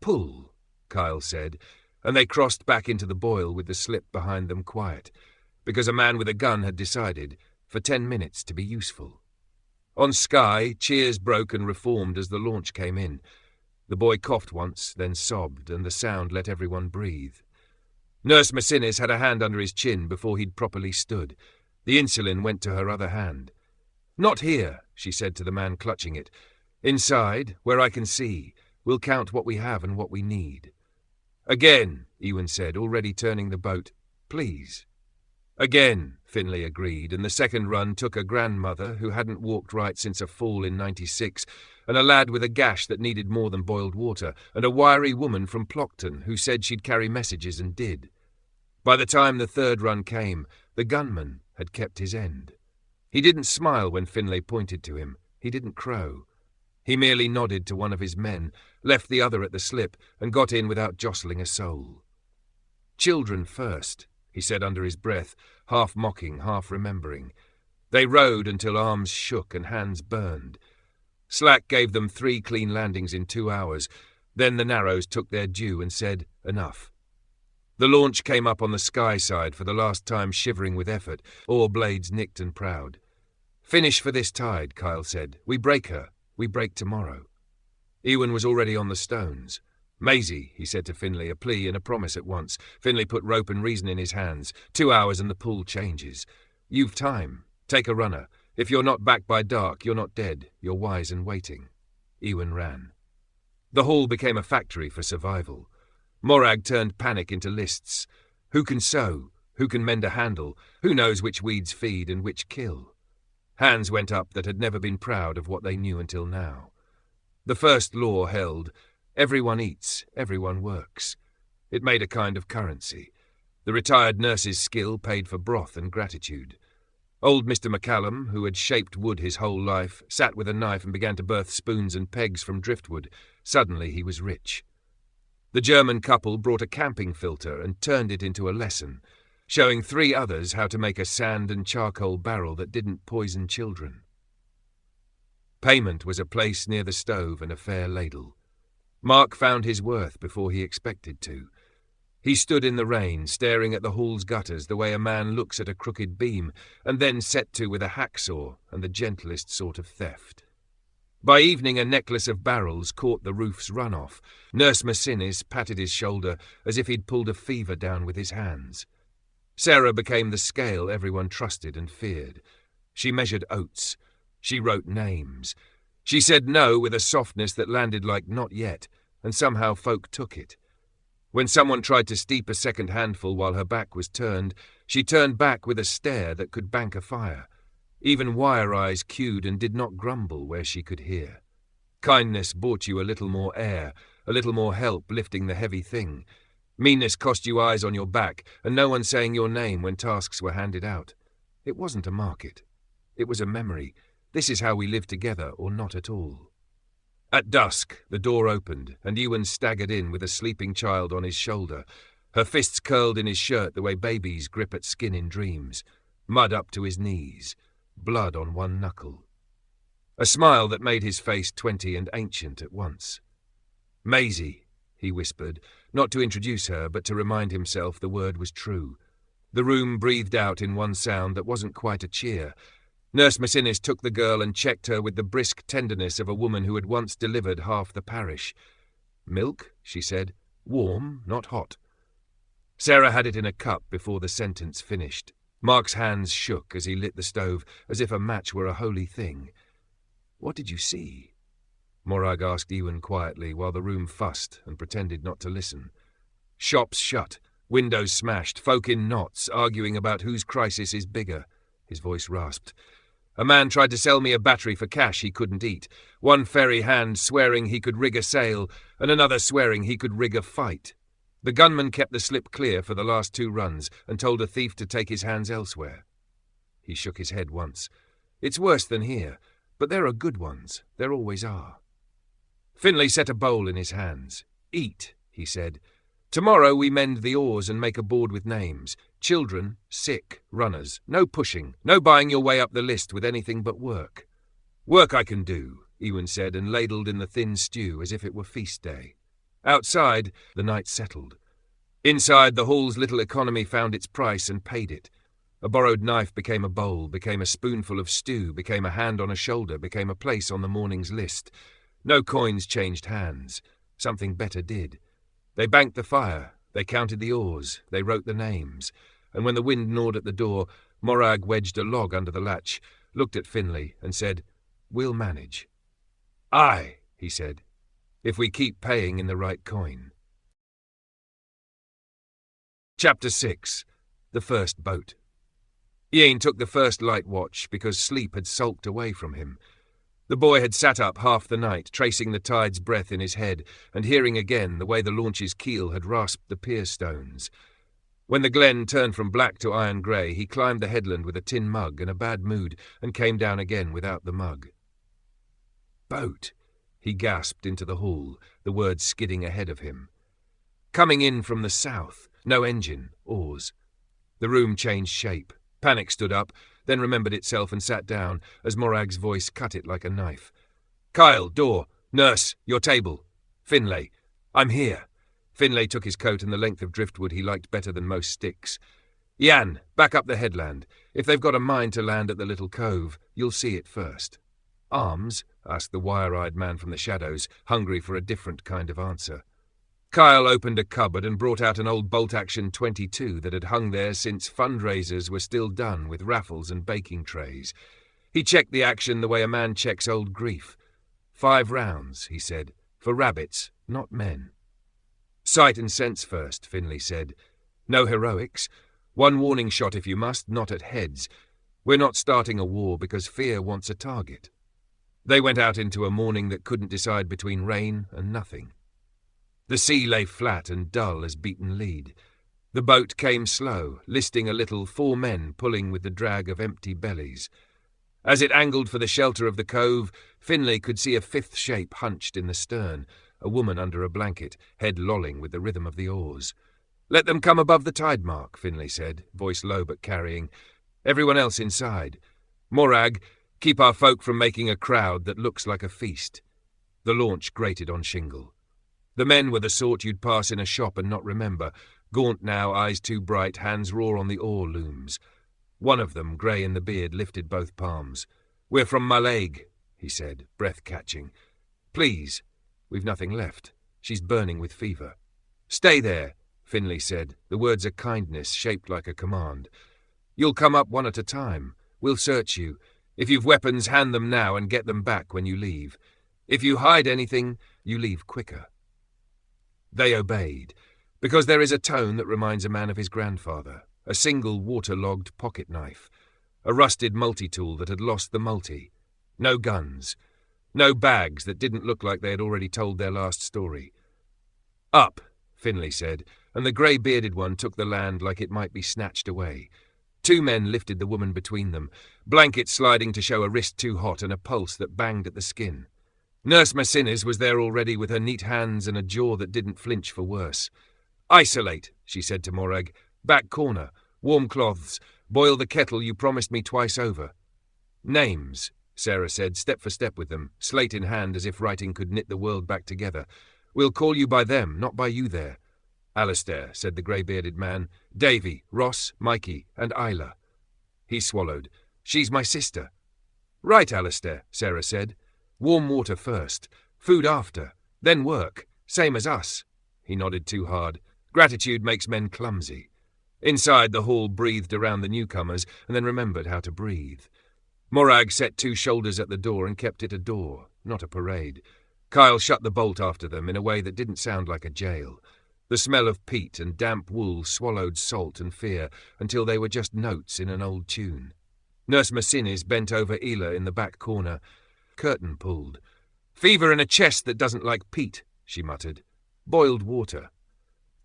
Pull, Kyle said, and they crossed back into the boil with the slip behind them quiet, because a man with a gun had decided, for 10 minutes, to be useful. On Skye, cheers broke and reformed as the launch came in. The boy coughed once, then sobbed, and the sound let everyone breathe. Nurse Macinnes had a hand under his chin before he'd properly stood. The insulin went to her other hand. Not here, she said to the man clutching it. Inside, where I can see, we'll count what we have and what we need. Again, Ewan said, already turning the boat. Please. Again, Finlay agreed, and the second run took a grandmother who hadn't walked right since a fall in '96, and a lad with a gash that needed more than boiled water, and a wiry woman from Plockton who said she'd carry messages and did. By the time the third run came, the gunman had kept his end. He didn't smile when Finlay pointed to him. He didn't crow. He merely nodded to one of his men, left the other at the slip, and got in without jostling a soul. Children first, he said under his breath, half mocking, half remembering. They rowed until arms shook and hands burned. Slack gave them 3 clean landings in 2 hours. Then the Narrows took their due and said, enough. The launch came up on the Skye side for the last time, shivering with effort, oar blades nicked and proud. Finish for this tide, Kyle said. We break her. We break tomorrow. Ewan was already on the stones. Maisie, he said to Finlay, a plea and a promise at once. Finlay put rope and reason in his hands. 2 hours and the pool changes. You've time. Take a runner. If you're not back by dark, you're not dead. You're wise and waiting. Ewan ran. The hall became a factory for survival. Morag turned panic into lists. Who can sew? Who can mend a handle? Who knows which weeds feed and which kill? Hands went up that had never been proud of what they knew until now. The first law held, everyone eats, everyone works. It made a kind of currency. The retired nurse's skill paid for broth and gratitude. Old Mr. McCallum, who had shaped wood his whole life, sat with a knife and began to birth spoons and pegs from driftwood. Suddenly he was rich. The German couple brought a camping filter and turned it into a lesson, showing 3 others how to make a sand and charcoal barrel that didn't poison children. Payment was a place near the stove and a fair ladle. Mark found his worth before he expected to. He stood in the rain, staring at the hall's gutters the way a man looks at a crooked beam, and then set to with a hacksaw and the gentlest sort of theft. By evening a necklace of barrels caught the roof's runoff. Nurse Macinnis patted his shoulder as if he'd pulled a fever down with his hands. Sarah became the scale everyone trusted and feared. She measured oats. She wrote names. She said no with a softness that landed like not yet, and somehow folk took it. When someone tried to steep a second handful while her back was turned, she turned back with a stare that could bank a fire. Even Wire Eyes queued and did not grumble where she could hear. Kindness bought you a little more air, a little more help lifting the heavy thing. Meanness cost you eyes on your back, and no one saying your name when tasks were handed out. It wasn't a market. It was a memory. This is how we live together, or not at all. At dusk, the door opened, and Ewan staggered in with a sleeping child on his shoulder, her fists curled in his shirt the way babies grip at skin in dreams, mud up to his knees, blood on one knuckle. A smile that made his face 20 and ancient at once. "Maisie," he whispered, not to introduce her, but to remind himself the word was true. The room breathed out in one sound that wasn't quite a cheer. Nurse Macinnis took the girl and checked her with the brisk tenderness of a woman who had once delivered half the parish. "Milk?" she said. "Warm, not hot." Sarah had it in a cup before the sentence finished. Mark's hands shook as he lit the stove, as if a match were a holy thing. "What did you see?" Morag asked Ewan quietly, while the room fussed and pretended not to listen. "Shops shut, windows smashed, folk in knots, arguing about whose crisis is bigger." His voice rasped. "A man tried to sell me a battery for cash he couldn't eat. One ferry hand swearing he could rig a sail, and another swearing he could rig a fight. The gunman kept the slip clear for the last 2 runs and told a thief to take his hands elsewhere." He shook his head once. "It's worse than here, but there are good ones. There always are." Finlay set a bowl in his hands. "Eat," he said. "Tomorrow we mend the oars and make a board with names. Children, sick, runners. No pushing, no buying your way up the list with anything but work." "Work I can do," Ewan said, and ladled in the thin stew as if it were feast day. Outside, the night settled. Inside, the hall's little economy found its price and paid it. A borrowed knife became a bowl, became a spoonful of stew, became a hand on a shoulder, became a place on the morning's list. No coins changed hands. Something better did. They banked the fire, they counted the oars, they wrote the names, and when the wind gnawed at the door, Morag wedged a log under the latch, looked at Finlay, and said, "We'll manage." "Aye," he said, "if we keep paying in the right coin." Chapter 6. The First Boat. Ian took the first light watch because sleep had sulked away from him. The boy had sat up half the night, tracing the tide's breath in his head and hearing again the way the launch's keel had rasped the pier stones. When the glen turned from black to iron grey, he climbed the headland with a tin mug and a bad mood and came down again without the mug. "Boat," he gasped into the hall, the words skidding ahead of him. "Coming in from the south. No engine, oars." The room changed shape. Panic stood up, then remembered itself and sat down as Morag's voice cut it like a knife. "Kyle, door. Nurse, your table. Finlay. I'm here." Finlay took his coat and the length of driftwood he liked better than most sticks. "Jan, back up the headland. If they've got a mind to land at the little cove, you'll see it first." "Arms?" asked the wire-eyed man from the shadows, hungry for a different kind of answer. Kyle opened a cupboard and brought out an old bolt-action .22 that had hung there since fundraisers were still done with raffles and baking trays. He checked the action the way a man checks old grief. 5 rounds, he said, for rabbits, not men. "Sight and sense first," Finlay said. "No heroics. 1 warning shot if you must, not at heads. We're not starting a war because fear wants a target." They went out into a morning that couldn't decide between rain and nothing. The sea lay flat and dull as beaten lead. The boat came slow, listing a little, 4 men pulling with the drag of empty bellies. As it angled for the shelter of the cove, Finlay could see a 5th shape hunched in the stern, a woman under a blanket, head lolling with the rhythm of the oars. "Let them come above the tide mark," Finlay said, voice low but carrying. "Everyone else inside. Morag, keep our folk from making a crowd that looks like a feast." The launch grated on shingle. The men were the sort you'd pass in a shop and not remember, Gaunt now, eyes too bright, hands raw on the oar looms. One of them, grey in the beard, lifted both palms. "We're from Mallaig," he said, breath catching. "Please, we've nothing left. She's burning with fever." "Stay there," Finlay said. The words are kindness, shaped like a command. "You'll come up one at a time. We'll search you. If you've weapons, hand them now and get them back when you leave. If you hide anything, you leave quicker." They obeyed, because there is a tone that reminds a man of his grandfather, a single waterlogged pocket knife, a rusted multi-tool that had lost the multi. No guns. No bags that didn't look like they had already told their last story. "Up," Finlay said, and the grey-bearded one took the land like it might be snatched away. Two men lifted the woman between them, blankets sliding to show a wrist too hot and a pulse that banged at the skin. Nurse Macinnes was there already with her neat hands and a jaw that didn't flinch for worse. "Isolate," she said to Morag. "Back corner. Warm cloths. Boil the kettle you promised me twice over." "Names," Sarah said, step for step with them, slate in hand as if writing could knit the world back together. "We'll call you by them, not by you there." "Alistair," said the grey-bearded man. "Davy, Ross, Mikey, and Isla." He swallowed. "She's my sister." "Right, Alistair," Sarah said. "Warm water first, food after, then work, same as us." He nodded too hard. Gratitude makes men clumsy. Inside, the hall breathed around the newcomers and then remembered how to breathe. Morag set two shoulders at the door and kept it a door, not a parade. Kyle shut the bolt after them in a way that didn't sound like a jail. The smell of peat and damp wool swallowed salt and fear until they were just notes in an old tune. Nurse Macinnes bent over Isla in the back corner. Curtain pulled. "Fever in a chest that doesn't like peat," she muttered. "Boiled water."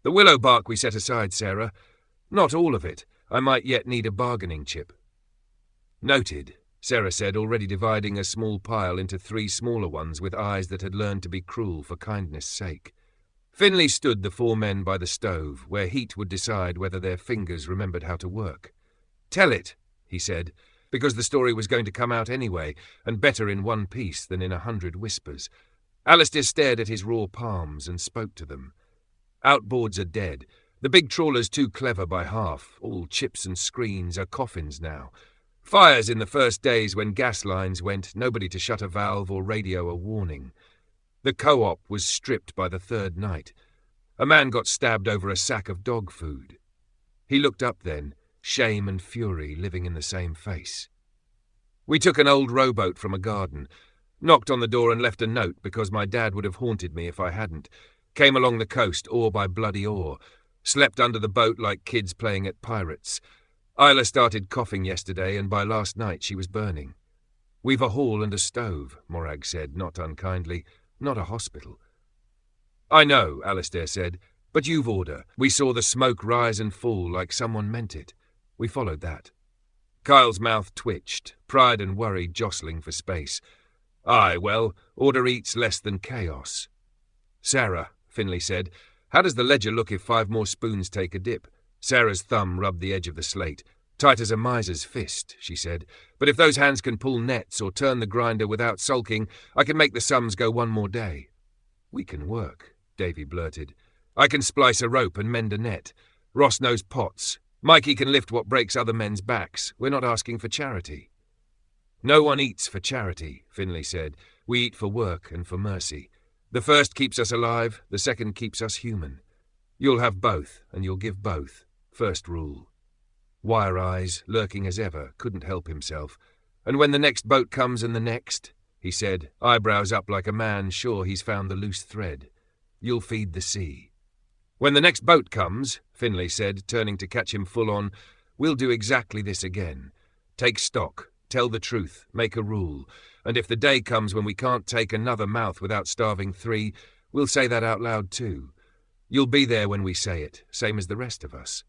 "The willow bark we set aside, Sarah. Not all of it. I might yet need a bargaining chip." "Noted," Sarah said, already dividing a small pile into three smaller ones with eyes that had learned to be cruel for kindness' sake. Finlay stood the four men by the stove, where heat would decide whether their fingers remembered how to work. "Tell it," he said, because the story was going to come out anyway, and better in one piece than in 100 whispers. Alistair stared at his raw palms and spoke to them. "Outboards are dead. The big trawler's too clever by half. All chips and screens are coffins now. Fires in the first days when gas lines went, nobody to shut a valve or radio a warning. The co-op was stripped by the third night. A man got stabbed over a sack of dog food." He looked up then, shame and fury living in the same face. "We took an old rowboat from a garden. Knocked on the door and left a note because my dad would have haunted me if I hadn't. Came along the coast, oar by bloody oar. Slept under the boat like kids playing at pirates. Isla started coughing yesterday, and by last night she was burning." "We've a hall and a stove," Morag said, not unkindly. "Not a hospital." "I know," Alistair said, "but you've order. We saw the smoke rise and fall like someone meant it. We followed that." Kyle's mouth twitched, pride and worry jostling for space. "Aye, well, order eats less than chaos." "Sarah," Finlay said, "how does the ledger look if 5 more spoons take a dip?" Sarah's thumb rubbed the edge of the slate. "Tight as a miser's fist," she said. "But if those hands can pull nets or turn the grinder without sulking, I can make the sums go 1 more day." "We can work," Davy blurted. "I can splice a rope and mend a net. Ross knows pots. Mikey can lift what breaks other men's backs. We're not asking for charity." "No one eats for charity," Finlay said. "We eat for work and for mercy. The first keeps us alive, the second keeps us human. You'll have both, and you'll give both. First rule." Wire Eyes, lurking as ever, couldn't help himself. "And when the next boat comes and the next," he said, eyebrows up like a man sure he's found the loose thread, "you'll feed the sea." "When the next boat comes," Finlay said, turning to catch him full on, "we'll do exactly this again. Take stock, tell the truth, make a rule, and if the day comes when we can't take another mouth without starving 3, we'll say that out loud too. You'll be there when we say it, same as the rest of us."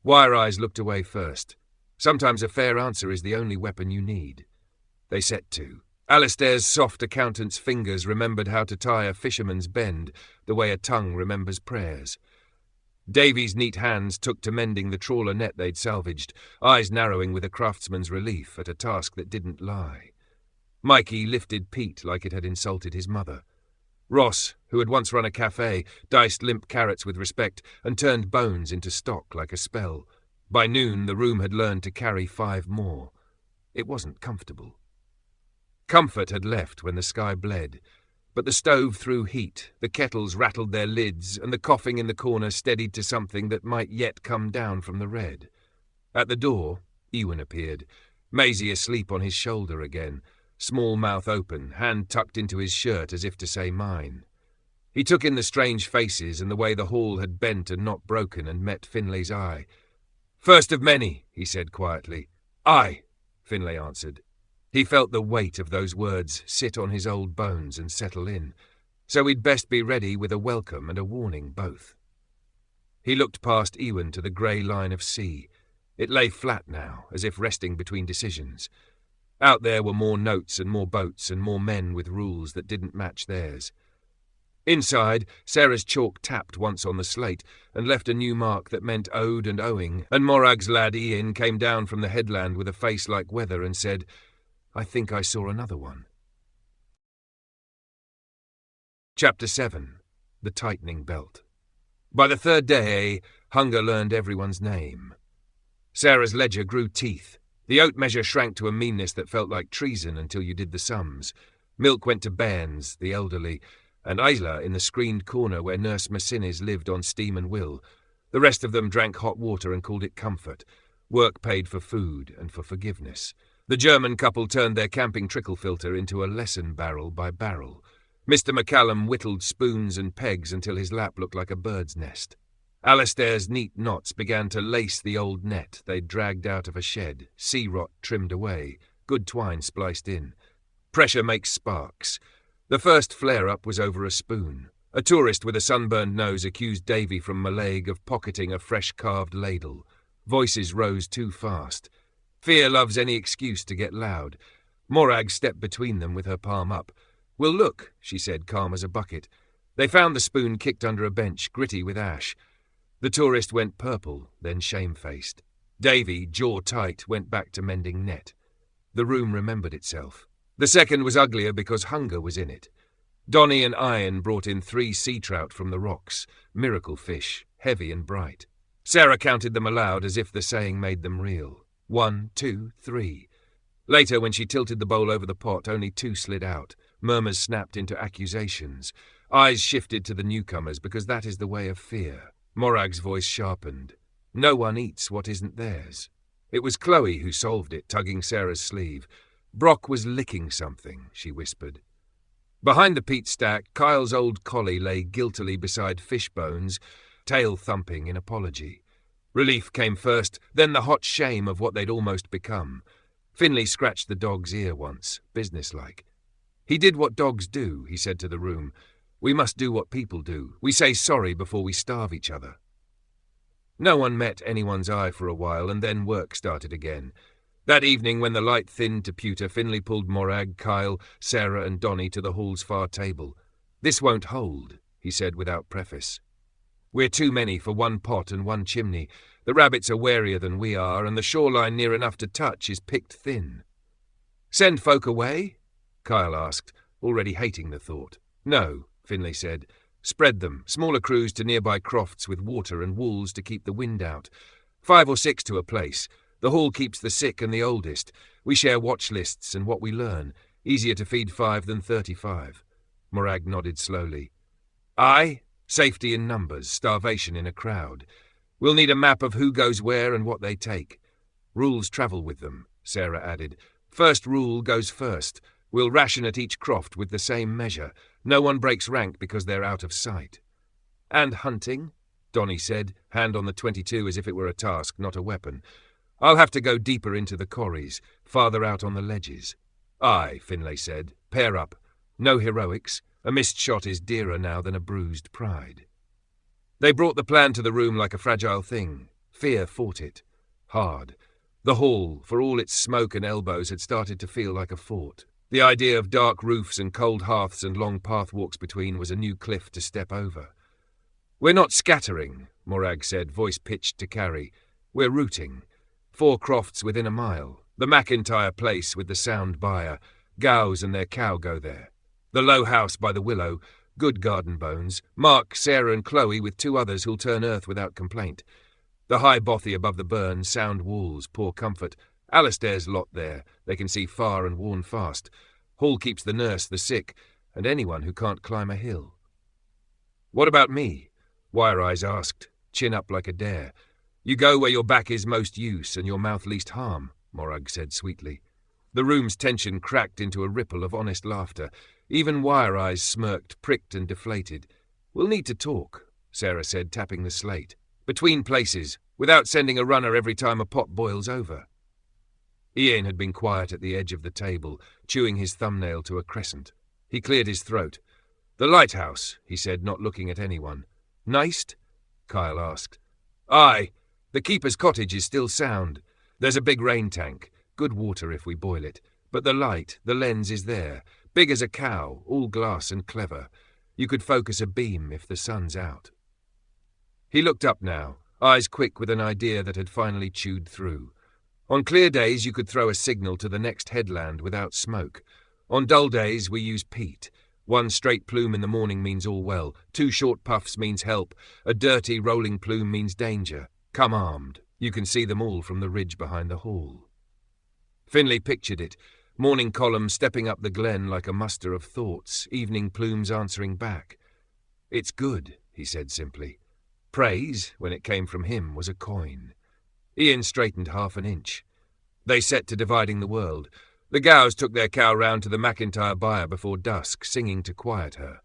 Wire Eyes looked away first. Sometimes a fair answer is the only weapon you need. They set to. Alistair's soft accountant's fingers remembered how to tie a fisherman's bend, the way a tongue remembers prayers. Davy's neat hands took to mending the trawler net they'd salvaged, eyes narrowing with a craftsman's relief at a task that didn't lie. Mikey lifted Pete like it had insulted his mother. Ross, who had once run a cafe, diced limp carrots with respect and turned bones into stock like a spell. By noon, the room had learned to carry 5 more. It wasn't comfortable. Comfort had left when the sky bled, but the stove threw heat, the kettles rattled their lids, and the coughing in the corner steadied to something that might yet come down from the red. At the door, Ewan appeared, Maisie asleep on his shoulder again, small mouth open, hand tucked into his shirt as if to say mine. He took in the strange faces and the way the hall had bent and not broken and met Finlay's eye. "First of many," he said quietly. "Aye," Finlay answered. He felt the weight of those words sit on his old bones and settle in, so he'd best be ready with a welcome and a warning both. He looked past Ewan to the grey line of sea. It lay flat now, as if resting between decisions. Out there were more notes and more boats and more men with rules that didn't match theirs. Inside, Sarah's chalk tapped once on the slate and left a new mark that meant owed and owing, and Morag's lad Ian came down from the headland with a face like weather and said, "I think I saw another one." Chapter 7. The Tightening Belt. By the 3rd day, hunger learned everyone's name. Sarah's ledger grew teeth. The oat measure shrank to a meanness that felt like treason until you did the sums. Milk went to bairns, the elderly, and Isla in the screened corner where Nurse Massinis lived on steam and will. The rest of them drank hot water and called it comfort. Work paid for food and for forgiveness. The German couple turned their camping trickle filter into a lesson barrel by barrel. Mr. McCallum whittled spoons and pegs until his lap looked like a bird's nest. Alastair's neat knots began to lace the old net they'd dragged out of a shed, sea rot trimmed away, good twine spliced in. Pressure makes sparks. The first flare-up was over a spoon. A tourist with a sunburned nose accused Davy from Mallaig of pocketing a fresh-carved ladle. Voices rose too fast. Fear loves any excuse to get loud. Morag stepped between them with her palm up. "We'll look," she said, calm as a bucket. They found the spoon kicked under a bench, gritty with ash. The tourist went purple, then shamefaced. Davy, jaw tight, went back to mending net. The room remembered itself. The second was uglier because hunger was in it. Donny and Iron brought in 3 sea trout from the rocks, miracle fish, heavy and bright. Sarah counted them aloud as if the saying made them real. 1, 2, 3. Later, when she tilted the bowl over the pot, only 2 slid out. Murmurs snapped into accusations. Eyes shifted to the newcomers because that is the way of fear. Morag's voice sharpened. No one eats what isn't theirs. It was Chloe who solved it, tugging Sarah's sleeve. Brock was licking something, she whispered. Behind the peat stack, Kyle's old collie lay guiltily beside fish bones, tail thumping in apology. Relief came first, then the hot shame of what they'd almost become. Finlay scratched the dog's ear once, businesslike. "He did what dogs do," he said to the room. "We must do what people do. We say sorry before we starve each other." No one met anyone's eye for a while, and then work started again. That evening, when the light thinned to pewter, Finlay pulled Morag, Kyle, Sarah and Donny to the hall's far table. "This won't hold," he said without preface. "We're too many for one pot and one chimney. The rabbits are warier than we are, and the shoreline near enough to touch is picked thin." "Send folk away?" Kyle asked, already hating the thought. "No," Finlay said. "Spread them, smaller crews to nearby crofts with water and walls to keep the wind out. 5 or 6 to a place. The hall keeps the sick and the oldest. We share watch lists and what we learn. Easier to feed 5 than 35. Morag nodded slowly. "Aye, safety in numbers, starvation in a crowd. We'll need a map of who goes where and what they take. Rules travel with them," Sarah added. "First rule goes first. We'll ration at each croft with the same measure. No one breaks rank because they're out of sight." "And hunting?" Donny said, hand on the 22 as if it were a task, not a weapon. "I'll have to go deeper into the corries, farther out on the ledges." "Aye," Finlay said. "Pair up. No heroics. A missed shot is dearer now than a bruised pride." They brought the plan to the room like a fragile thing. Fear fought it. Hard. The hall, for all its smoke and elbows, had started to feel like a fort. The idea of dark roofs and cold hearths and long pathwalks between was a new cliff to step over. "We're not scattering," Morag said, voice pitched to carry. "We're routing. 4 crofts within a mile. The McIntyre place with the sound buyer. Gows and their cow go there. The low house by the willow. Good garden bones. Mark, Sarah and Chloe with 2 others who'll turn earth without complaint. The high bothy above the burn, sound walls, poor comfort. Alistair's lot there. They can see far and worn fast. Hall keeps the nurse, the sick, and anyone who can't climb a hill. What about me? Wire Eyes asked, chin up like a dare. You go where your back is most use and your mouth least harm, Morag said sweetly. The room's tension cracked into a ripple of honest laughter. Even Wire Eyes smirked, pricked and deflated. We'll need to talk, Sarah said, tapping the slate. Between places, without sending a runner every time a pot boils over. Ian had been quiet at the edge of the table, chewing his thumbnail to a crescent. He cleared his throat. The lighthouse, he said, not looking at anyone. Niced? Kyle asked. Aye. The keeper's cottage is still sound. There's a big rain tank. Good water if we boil it. But the light, the lens is there. Big as a cow, all glass and clever. You could focus a beam if the sun's out. He looked up now, eyes quick with an idea that had finally chewed through. On clear days you could throw a signal to the next headland without smoke. On dull days we use peat. 1 straight plume in the morning means all well. 2 short puffs means help. A dirty rolling plume means danger. Come armed. You can see them all from the ridge behind the hall. Finlay pictured it. Morning column stepping up the glen like a muster of thoughts, evening plumes answering back. It's good, he said simply. Praise, when it came from him, was a coin. Ian straightened half an inch. They set to dividing the world. The Gows took their cow round to the McIntyre byre before dusk, singing to quiet her.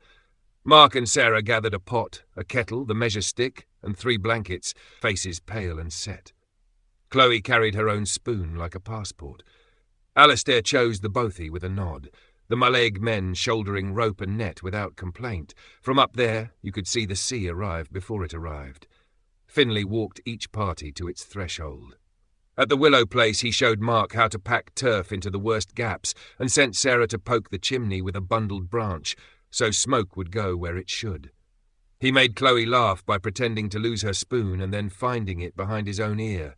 Mark and Sarah gathered a pot, a kettle, the measure stick, and 3 blankets, faces pale and set. Chloe carried her own spoon like a passport. Alistair chose the bothy with a nod. The Malaig men shouldering rope and net without complaint. From up there, you could see the sea arrive before it arrived. Finlay walked each party to its threshold. At the willow place, he showed Mark how to pack turf into the worst gaps and sent Sarah to poke the chimney with a bundled branch, so smoke would go where it should. He made Chloe laugh by pretending to lose her spoon and then finding it behind his own ear.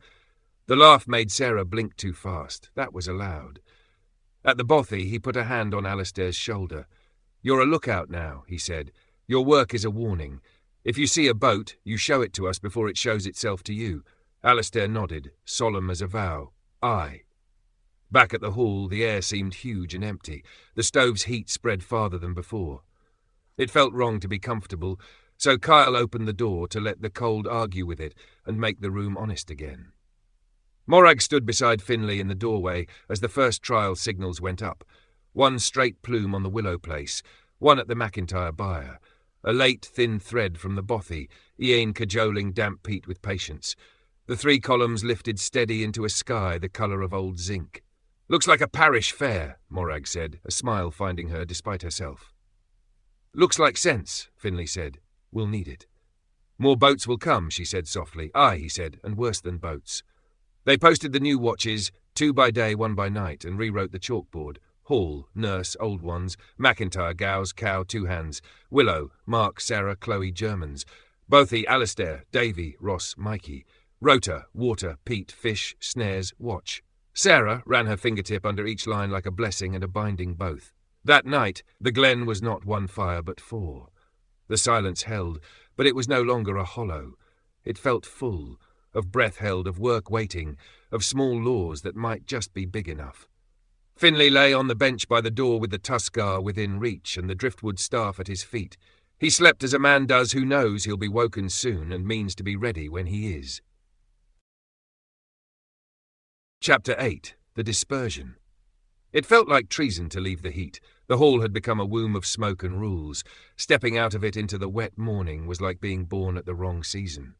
The laugh made Sarah blink too fast. That was allowed. At the bothy, he put a hand on Alistair's shoulder. You're a lookout now, he said. Your work is a warning. If you see a boat, you show it to us before it shows itself to you. Alistair nodded, solemn as a vow. Aye. Back at the hall, the air seemed huge and empty. The stove's heat spread farther than before. It felt wrong to be comfortable, so Kyle opened the door to let the cold argue with it and make the room honest again. Morag stood beside Finlay in the doorway as the first trial signals went up. 1 straight plume on the willow place, 1 at the McIntyre byre. A late, thin thread from the bothy, Ian cajoling damp peat with patience. The 3 columns lifted steady into a sky the colour of old zinc. Looks like a parish fair, Morag said, a smile finding her despite herself. Looks like sense, Finlay said. We'll need it. More boats will come, she said softly. Aye, he said, and worse than boats. They posted the new watches, 2 by day, 1 by night, and rewrote the chalkboard. Hall, nurse, old ones, McIntyre, Gows, cow, 2 hands, Willow, Mark, Sarah, Chloe, Germans, Bothy, Alistair, Davy, Ross, Mikey, Rota, water, peat, fish, snares, watch. Sarah ran her fingertip under each line like a blessing and a binding both. That night, the glen was not 1 fire but 4. The silence held, but it was no longer a hollow. It felt full, of breath held, of work waiting, of small laws that might just be big enough. Finlay lay on the bench by the door with the tuskar within reach and the driftwood staff at his feet. He slept as a man does who knows he'll be woken soon and means to be ready when he is. Chapter 8. The Dispersion. It felt like treason to leave the heat. The hall had become a womb of smoke and rules. Stepping out of it into the wet morning was like being born at the wrong season.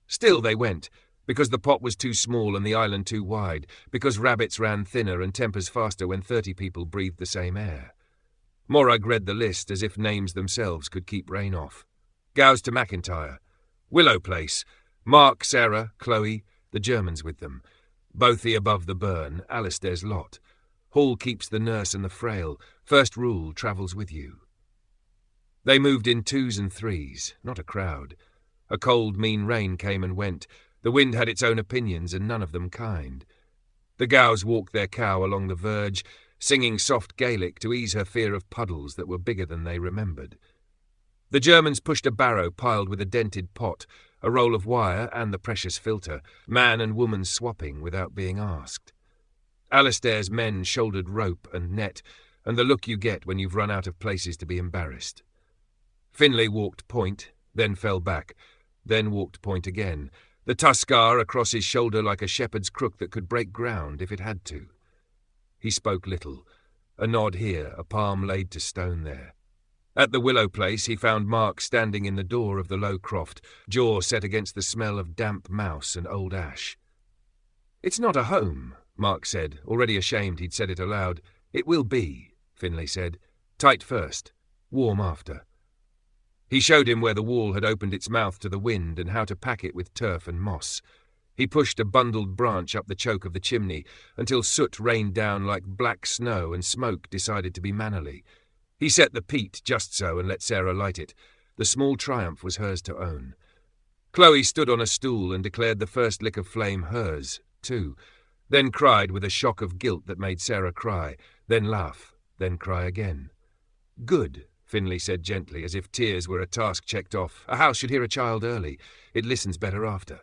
Still they went, because the pot was too small and the island too wide, because rabbits ran thinner and tempers faster when 30 people breathed the same air. Morag read the list as if names themselves could keep rain off. Gows to McIntyre. Willow Place. Mark, Sarah, Chloe, the Germans with them. Bothy above the burn, Alistair's lot. Hall keeps the nurse and the frail. First rule, travels with you. They moved in 2s and 3s, not a crowd. A cold, mean rain came and went. The wind had its own opinions, and none of them kind. The Gows walked their cow along the verge, singing soft Gaelic to ease her fear of puddles that were bigger than they remembered. The Germans pushed a barrow piled with a dented pot, a roll of wire and the precious filter, man and woman swapping without being asked. Alistair's men shouldered rope and net, and the look you get when you've run out of places to be embarrassed. Finlay walked point, then fell back, then walked point again, the tuskar across his shoulder like a shepherd's crook that could break ground if it had to. He spoke little, a nod here, a palm laid to stone there. At the willow place he found Mark standing in the door of the low croft, jaw set against the smell of damp mouse and old ash. "It's not a home," Mark said, already ashamed he'd said it aloud. "It will be," Finlay said. "Tight first, warm after." He showed him where the wall had opened its mouth to the wind and how to pack it with turf and moss. He pushed a bundled branch up the choke of the chimney until soot rained down like black snow and smoke decided to be mannerly. He set the peat just so and let Sarah light it. The small triumph was hers to own. Chloe stood on a stool and declared the first lick of flame hers, too, then cried with a shock of guilt that made Sarah cry, then laugh, then cry again. "Good," Finlay said gently, as if tears were a task checked off. "A house should hear a child early. It listens better after."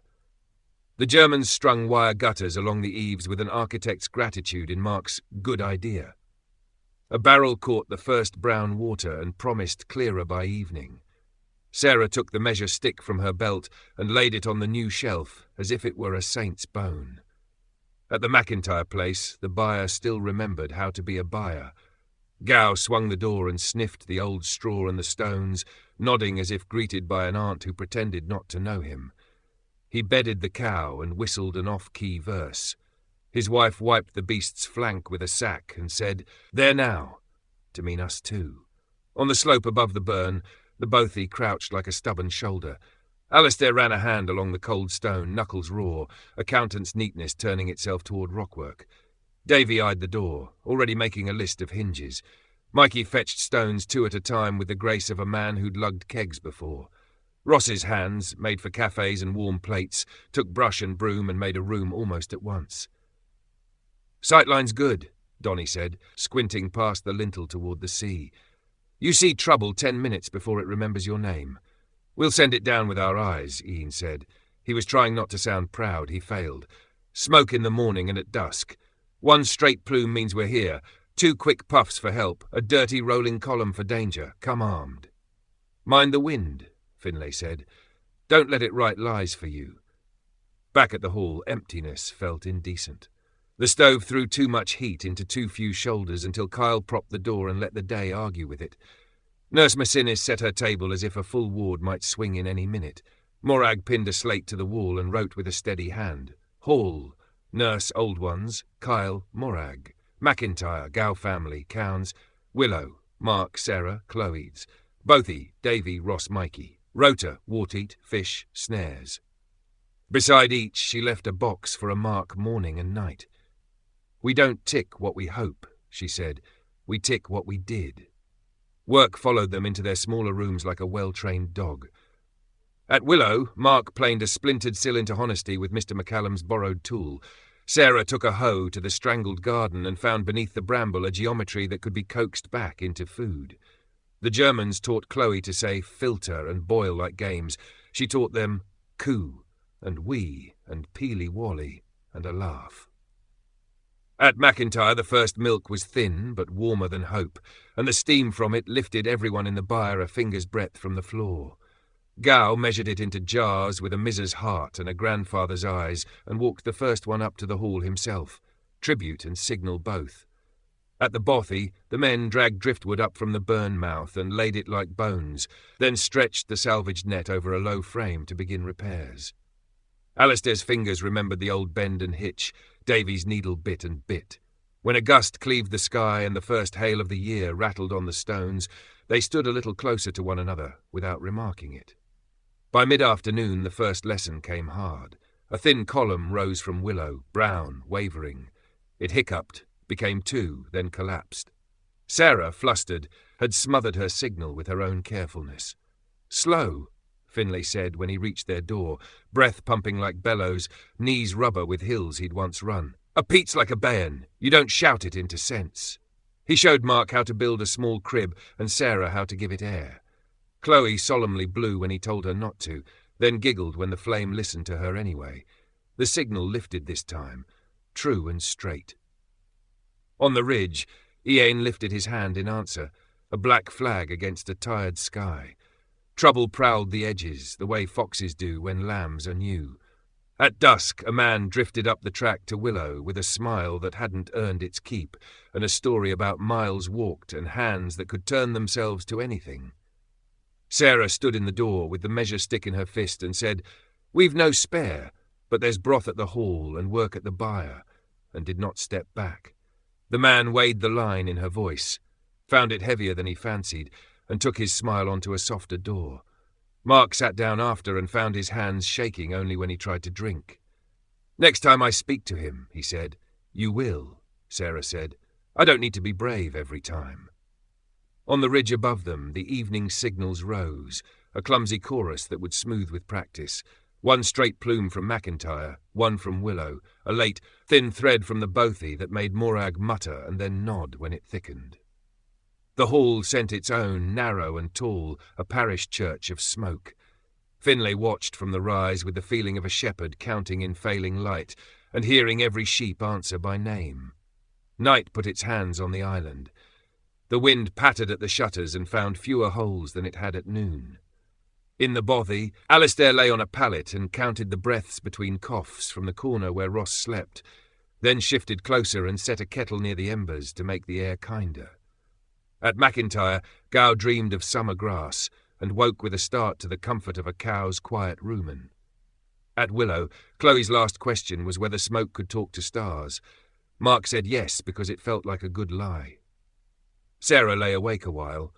The Germans strung wire gutters along the eaves with an architect's gratitude in Mark's good idea. A barrel caught the first brown water and promised clearer by evening. Sarah took the measure stick from her belt and laid it on the new shelf as if it were a saint's bone. At the McIntyre place, the buyer still remembered how to be a buyer. Gow swung the door and sniffed the old straw and the stones, nodding as if greeted by an aunt who pretended not to know him. He bedded the cow and whistled an off-key verse. His wife wiped the beast's flank with a sack and said, "There now," to mean us too. On the slope above the burn, the bothy crouched like a stubborn shoulder. Alistair ran a hand along the cold stone, knuckles raw, accountant's neatness turning itself toward rockwork. Davy eyed the door, already making a list of hinges. Mikey fetched stones 2 at a time with the grace of a man who'd lugged kegs before. Ross's hands, made for cafes and warm plates, took brush and broom and made a room almost at once. "Sightline's good," Donnie said, squinting past the lintel toward the sea. "You see trouble 10 minutes before it remembers your name." "We'll send it down with our eyes," Ian said. He was trying not to sound proud. He failed. "Smoke in the morning and at dusk. 1 straight plume means we're here. 2 quick puffs for help. A dirty rolling column for danger. Come armed." "Mind the wind," Finlay said. "Don't let it write lies for you." Back at the hall, emptiness felt indecent. The stove threw too much heat into too few shoulders until Kyle propped the door and let the day argue with it. Nurse Macinnis set her table as if a full ward might swing in any minute. Morag pinned a slate to the wall and wrote with a steady hand. Hall, Nurse Old Ones, Kyle, Morag. McIntyre, Gow family, Counds. Willow, Mark, Sarah, Chloe's. Bothy, Davy, Ross, Mikey. Rota, Warteat, Fish, Snares. Beside each she left a box for a mark morning and night. "We don't tick what we hope," she said. "We tick what we did." Work followed them into their smaller rooms like a well-trained dog. At Willow, Mark planed a splintered sill into honesty with Mr. McCallum's borrowed tool. Sarah took a hoe to the strangled garden and found beneath the bramble a geometry that could be coaxed back into food. The Germans taught Chloe to say filter and boil like games. She taught them coo and wee and peely-wally and a laugh. At McIntyre the first milk was thin but warmer than hope, and the steam from it lifted everyone in the byre a finger's breadth from the floor. Gow measured it into jars with a miser's heart and a grandfather's eyes and walked the first one up to the hall himself, tribute and signal both. At the bothy, the men dragged driftwood up from the burn mouth and laid it like bones, then stretched the salvaged net over a low frame to begin repairs. Alistair's fingers remembered the old bend and hitch, Davy's needle bit and bit. When a gust cleaved the sky and the first hail of the year rattled on the stones, they stood a little closer to one another without remarking it. By mid-afternoon the first lesson came hard. A thin column rose from Willow, brown, wavering. It hiccuped, became 2, then collapsed. Sarah, flustered, had smothered her signal with her own carefulness. "Slow," Finlay said when he reached their door, breath pumping like bellows, knees rubber with hills he'd once run. "A peat's like a bayon. You don't shout it into sense." He showed Mark how to build a small crib and Sarah how to give it air. Chloe solemnly blew when he told her not to, then giggled when the flame listened to her anyway. The signal lifted this time, true and straight. On the ridge, Ian lifted his hand in answer, a black flag against a tired sky. Trouble prowled the edges, the way foxes do when lambs are new. At dusk, a man drifted up the track to Willow with a smile that hadn't earned its keep, and a story about miles walked and hands that could turn themselves to anything. Sarah stood in the door with the measure stick in her fist and said, "We've no spare, but there's broth at the hall and work at the byre," and did not step back. The man weighed the line in her voice, found it heavier than he fancied, and took his smile onto a softer door. Mark sat down after and found his hands shaking only when he tried to drink. "Next time I speak to him," he said. "You will," Sarah said. "I don't need to be brave every time." On the ridge above them, the evening signals rose, a clumsy chorus that would smooth with practice. One straight plume from McIntyre, one from Willow, a late, thin thread from the bothy that made Morag mutter and then nod when it thickened. The hall sent its own, narrow and tall, a parish church of smoke. Finlay watched from the rise with the feeling of a shepherd counting in failing light and hearing every sheep answer by name. Night put its hands on the island. The wind pattered at the shutters and found fewer holes than it had at noon. In the bothy, Alistair lay on a pallet and counted the breaths between coughs from the corner where Ross slept, then shifted closer and set a kettle near the embers to make the air kinder. At McIntyre, Gow dreamed of summer grass and woke with a start to the comfort of a cow's quiet rumen. At Willow, Chloe's last question was whether smoke could talk to stars. Mark said yes because it felt like a good lie. Sarah lay awake a while,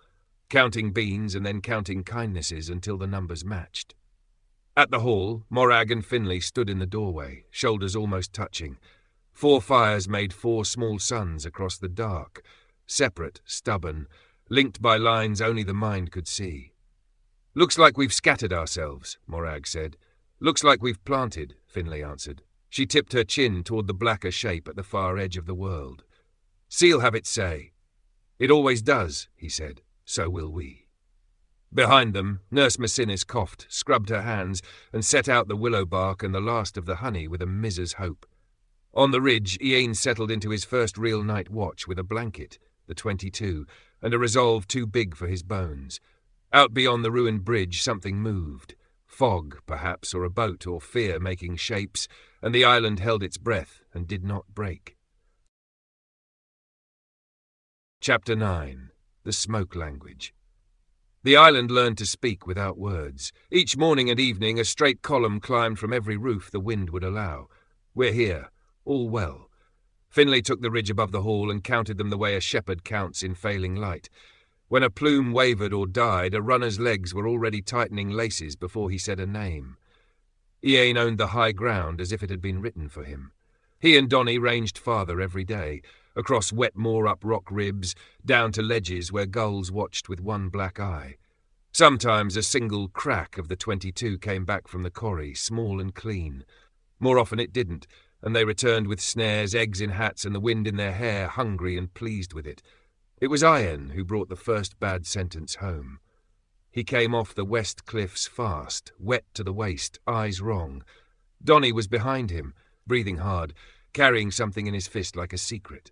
counting beans and then counting kindnesses until the numbers matched. At the hall, Morag and Finlay stood in the doorway, shoulders almost touching. 4 fires made 4 small suns across the dark, separate, stubborn, linked by lines only the mind could see. "Looks like we've scattered ourselves," Morag said. "Looks like we've planted," Finlay answered. She tipped her chin toward the blacker shape at the far edge of the world. "Sea'll have its say." "It always does," he said. "So will we." Behind them, Nurse Macinnis coughed, scrubbed her hands, and set out the willow bark and the last of the honey with a miser's hope. On the ridge, Ian settled into his first real night watch with a blanket, the 22, and a resolve too big for his bones. Out beyond the ruined bridge, something moved. Fog, perhaps, or a boat, or fear making shapes, and the island held its breath and did not break. Chapter 9. The Smoke Language. The island learned to speak without words. Each morning and evening a straight column climbed from every roof the wind would allow. "We're here. All well." Finlay took the ridge above the hall and counted them the way a shepherd counts in failing light. When a plume wavered or died, a runner's legs were already tightening laces before he said a name. Ian owned the high ground as if it had been written for him. He and Donnie ranged farther every day, across wet moor-up rock ribs, down to ledges where gulls watched with one black eye. Sometimes a single crack of the 22 came back from the corrie, small and clean. More often it didn't, and they returned with snares, eggs in hats, and the wind in their hair, hungry and pleased with it. It was Ian who brought the first bad sentence home. He came off the west cliffs fast, wet to the waist, eyes wrong. Donnie was behind him, breathing hard, carrying something in his fist like a secret.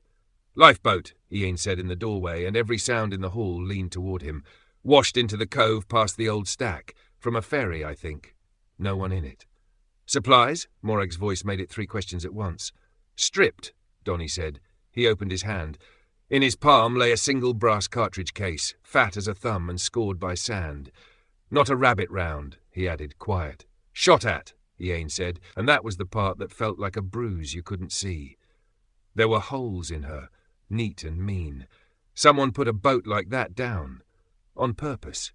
"Lifeboat," Ian said in the doorway, and every sound in the hall leaned toward him. "Washed into the cove past the old stack. From a ferry, I think. No one in it." "Supplies?" Morag's voice made it 3 questions at once. "Stripped," Donnie said. He opened his hand. In his palm lay a single brass cartridge case, fat as a thumb and scored by sand. "Not a rabbit round," he added, quiet. "Shot at," Ian said, and that was the part that felt like a bruise you couldn't see. There were holes in her, neat and mean. Someone put a boat like that down. On purpose.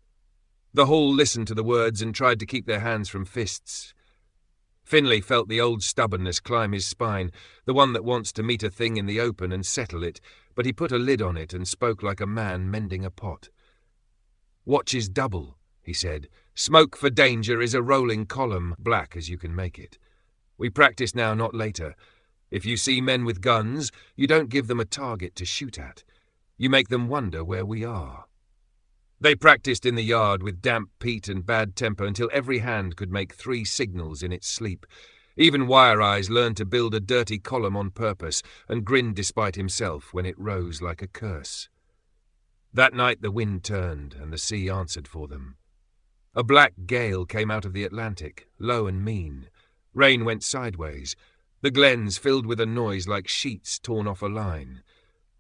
The hall listened to the words and tried to keep their hands from fists. Finlay felt the old stubbornness climb his spine, the one that wants to meet a thing in the open and settle it, but he put a lid on it and spoke like a man mending a pot. "Watch is double," he said. "Smoke for danger is a rolling column, black as you can make it. We practice now, not later. If you see men with guns, you don't give them a target to shoot at. You make them wonder where we are." They practiced in the yard with damp peat and bad temper until every hand could make 3 signals in its sleep. Even Wire Eyes learned to build a dirty column on purpose and grinned despite himself when it rose like a curse. That night the wind turned and the sea answered for them. A black gale came out of the Atlantic, low and mean. Rain went sideways. The glens filled with a noise like sheets torn off a line.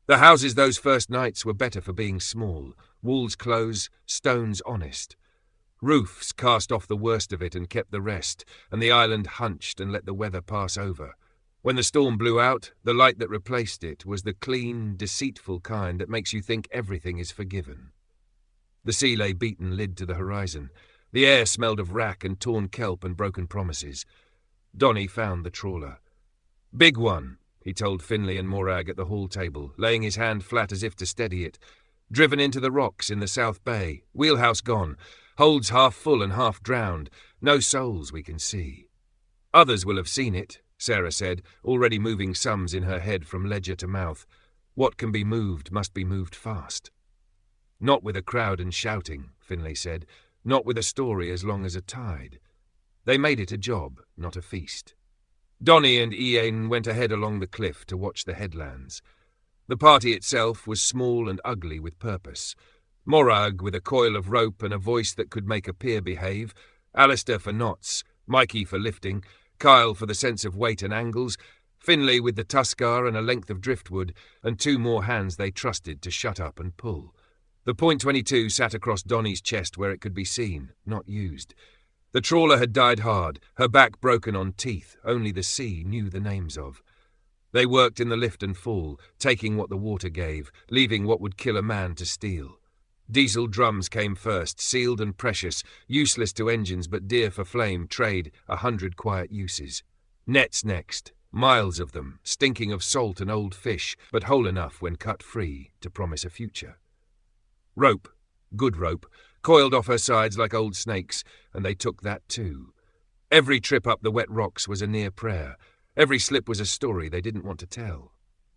The houses those first nights were better for being small, walls close, stones honest. Roofs cast off the worst of it and kept the rest, and the island hunched and let the weather pass over. When the storm blew out, the light that replaced it was the clean, deceitful kind that makes you think everything is forgiven. The sea lay beaten lid to the horizon. The air smelled of wrack and torn kelp and broken promises. Donny found the trawler. "Big one," he told Finlay and Morag at the hall table, laying his hand flat as if to steady it. "Driven into the rocks in the South Bay. Wheelhouse gone. Holds half full and half drowned. No souls we can see." "Others will have seen it," Sarah said, already moving sums in her head from ledger to mouth. "What can be moved must be moved fast." "Not with a crowd and shouting," Finlay said. "Not with a story as long as a tide." They made it a job, not a feast. Donny and Ian went ahead along the cliff to watch the headlands. The party itself was small and ugly with purpose. Morag with a coil of rope and a voice that could make a pier behave, Alistair for knots, Mikey for lifting, Kyle for the sense of weight and angles, Finlay with the tuskar and a length of driftwood, and 2 more hands they trusted to shut up and pull. The .22 sat across Donny's chest where it could be seen, not used. The trawler had died hard, her back broken on teeth only the sea knew the names of. They worked in the lift and fall, taking what the water gave, leaving what would kill a man to steal. Diesel drums came first, sealed and precious, useless to engines but dear for flame, trade, 100 quiet uses. Nets next, miles of them, stinking of salt and old fish, but whole enough when cut free to promise a future. Rope, good rope, coiled off her sides like old snakes, and they took that too. Every trip up the wet rocks was a near prayer. Every slip was a story they didn't want to tell.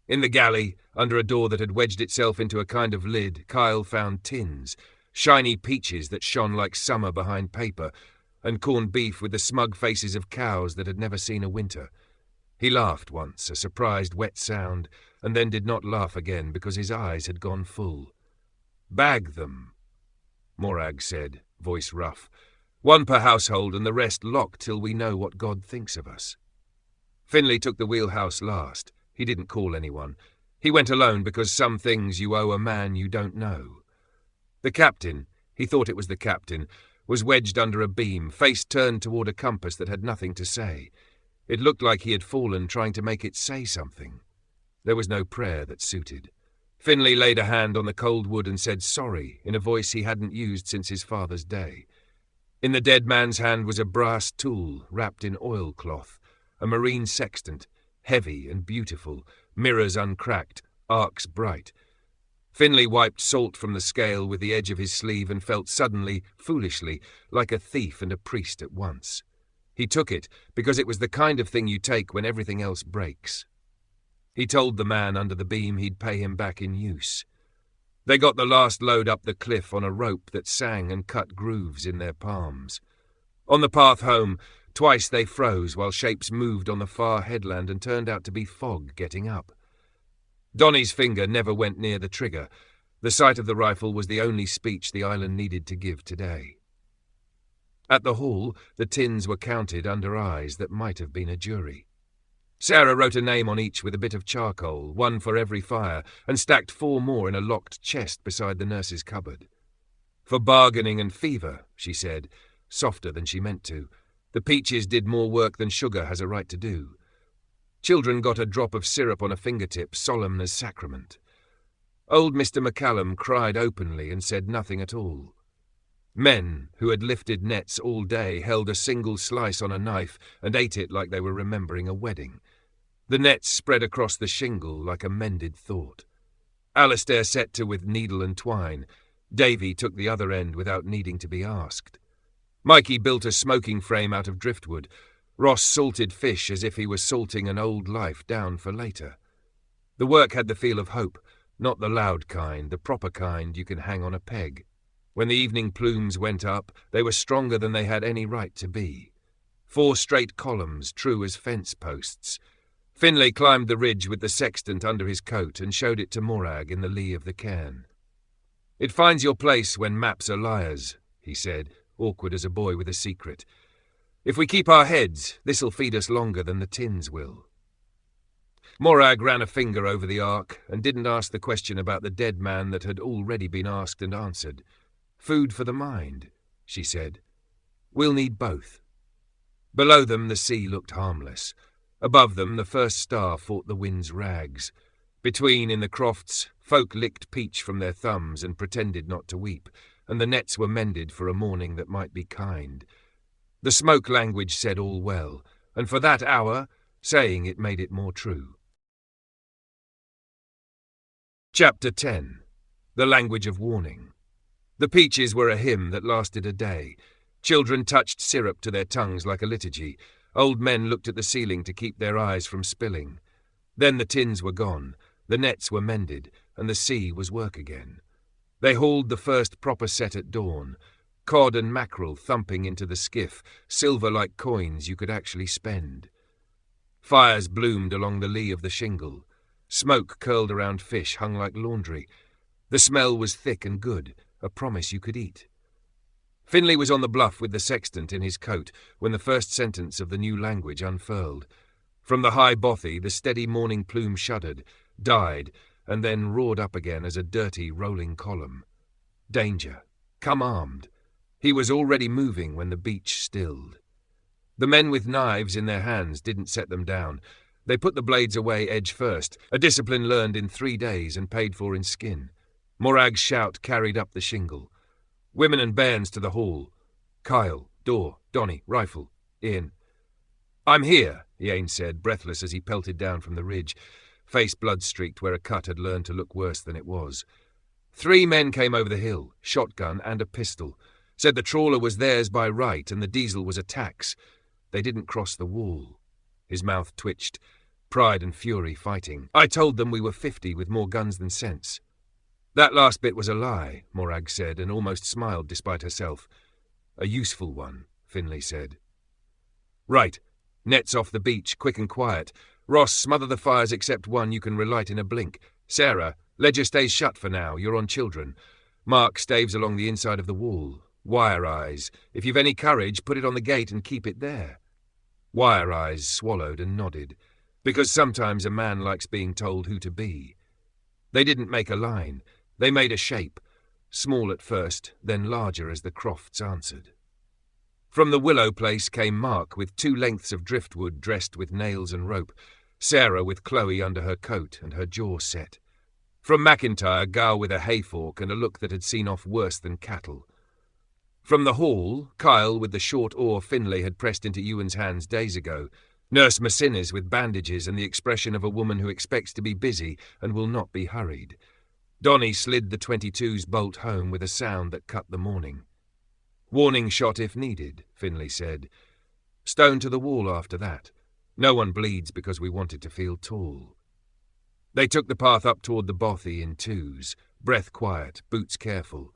In the galley, under a door that had wedged itself into a kind of lid, Kyle found tins, shiny peaches that shone like summer behind paper, and corned beef with the smug faces of cows that had never seen a winter. He laughed once, a surprised wet sound, and then did not laugh again because his eyes had gone full. "Bag them," Morag said, voice rough. "1 per household and the rest locked till we know what God thinks of us." Finlay took the wheelhouse last. He didn't call anyone. He went alone because some things you owe a man you don't know. The captain, he thought it was the captain, was wedged under a beam, face turned toward a compass that had nothing to say. It looked like he had fallen trying to make it say something. There was no prayer that suited. Finlay laid a hand on the cold wood and said sorry in a voice he hadn't used since his father's day. In the dead man's hand was a brass tool wrapped in oilcloth, a marine sextant, heavy and beautiful, mirrors uncracked, arcs bright. Finlay wiped salt from the scale with the edge of his sleeve and felt suddenly, foolishly, like a thief and a priest at once. He took it because it was the kind of thing you take when everything else breaks. He told the man under the beam he'd pay him back in use. They got the last load up the cliff on a rope that sang and cut grooves in their palms. On the path home, twice they froze while shapes moved on the far headland and turned out to be fog getting up. Donny's finger never went near the trigger. The sight of the rifle was the only speech the island needed to give today. At the hall, the tins were counted under eyes that might have been a jury. Sarah wrote a name on each with a bit of charcoal, 1 for every fire, and stacked 4 more in a locked chest beside the nurse's cupboard. "For bargaining and fever," she said, softer than she meant to. "The peaches did more work than sugar has a right to do." Children got a drop of syrup on a fingertip, solemn as sacrament. Old Mr. McCallum cried openly and said nothing at all. Men who had lifted nets all day held a single slice on a knife and ate it like they were remembering a wedding. The nets spread across the shingle like a mended thought. Alistair set to with needle and twine. Davy took the other end without needing to be asked. Mikey built a smoking frame out of driftwood. Ross salted fish as if he was salting an old life down for later. The work had the feel of hope, not the loud kind, the proper kind you can hang on a peg. When the evening plumes went up, they were stronger than they had any right to be. 4 straight columns, true as fence posts. Finlay climbed the ridge with the sextant under his coat and showed it to Morag in the lee of the cairn. "It finds your place when maps are liars," he said, awkward as a boy with a secret. "If we keep our heads, this'll feed us longer than the tins will." Morag ran a finger over the arc and didn't ask the question about the dead man that had already been asked and answered. "Food for the mind," she said. "We'll need both." Below them the sea looked harmless. Above them the first star fought the wind's rags. Between, in the crofts, folk licked peach from their thumbs and pretended not to weep, and the nets were mended for a morning that might be kind. The smoke language said all well, and for that hour, saying it made it more true. Chapter 10. The Language of Warning. The peaches were a hymn that lasted a day. Children touched syrup to their tongues like a liturgy. Old men looked at the ceiling to keep their eyes from spilling. Then the tins were gone, the nets were mended, and the sea was work again. They hauled the first proper set at dawn. Cod and mackerel thumping into the skiff, silver like coins you could actually spend. Fires bloomed along the lee of the shingle. Smoke curled around fish hung like laundry. The smell was thick and good, a promise you could eat. Finlay was on the bluff with the sextant in his coat when the first sentence of the new language unfurled. From the high bothy the steady morning plume shuddered, died, and then roared up again as a dirty, rolling column. Danger. Come armed. He was already moving when the beach stilled. The men with knives in their hands didn't set them down. They put the blades away edge first, a discipline learned in 3 days and paid for in skin. Morag's shout carried up the shingle. Women and bairns to the hall. Kyle, door, Donny, rifle, in. "I'm here," Ian said, breathless as he pelted down from the ridge, face blood-streaked where a cut had learned to look worse than it was. 3 men came over the hill, shotgun and a pistol. Said the trawler was theirs by right and the diesel was a tax. They didn't cross the wall. His mouth twitched, pride and fury fighting. "I told them we were 50 with more guns than sense." "That last bit was a lie," Morag said, and almost smiled despite herself. "A useful one," Finlay said. "Right. Nets off the beach, quick and quiet. Ross, smother the fires except one you can relight in a blink. Sarah, ledger stays shut for now, you're on children. Mark staves along the inside of the wall. Wire Eyes, if you've any courage, put it on the gate and keep it there." Wire Eyes swallowed and nodded, because sometimes a man likes being told who to be. They didn't make a line. They made a shape, small at first, then larger as the crofts answered. From the willow place came Mark with 2 lengths of driftwood dressed with nails and rope, Sarah with Chloe under her coat and her jaw set. From McIntyre, Gale with a hayfork and a look that had seen off worse than cattle. From the hall, Kyle with the short oar Finlay had pressed into Ewan's hands days ago, Nurse Macinnes with bandages and the expression of a woman who expects to be busy and will not be hurried. Donny slid the 22's bolt home with a sound that cut the morning. "Warning shot if needed," Finlay said. "Stone to the wall after that. No one bleeds because we wanted to feel tall." They took the path up toward the bothy in 2s, breath quiet, boots careful.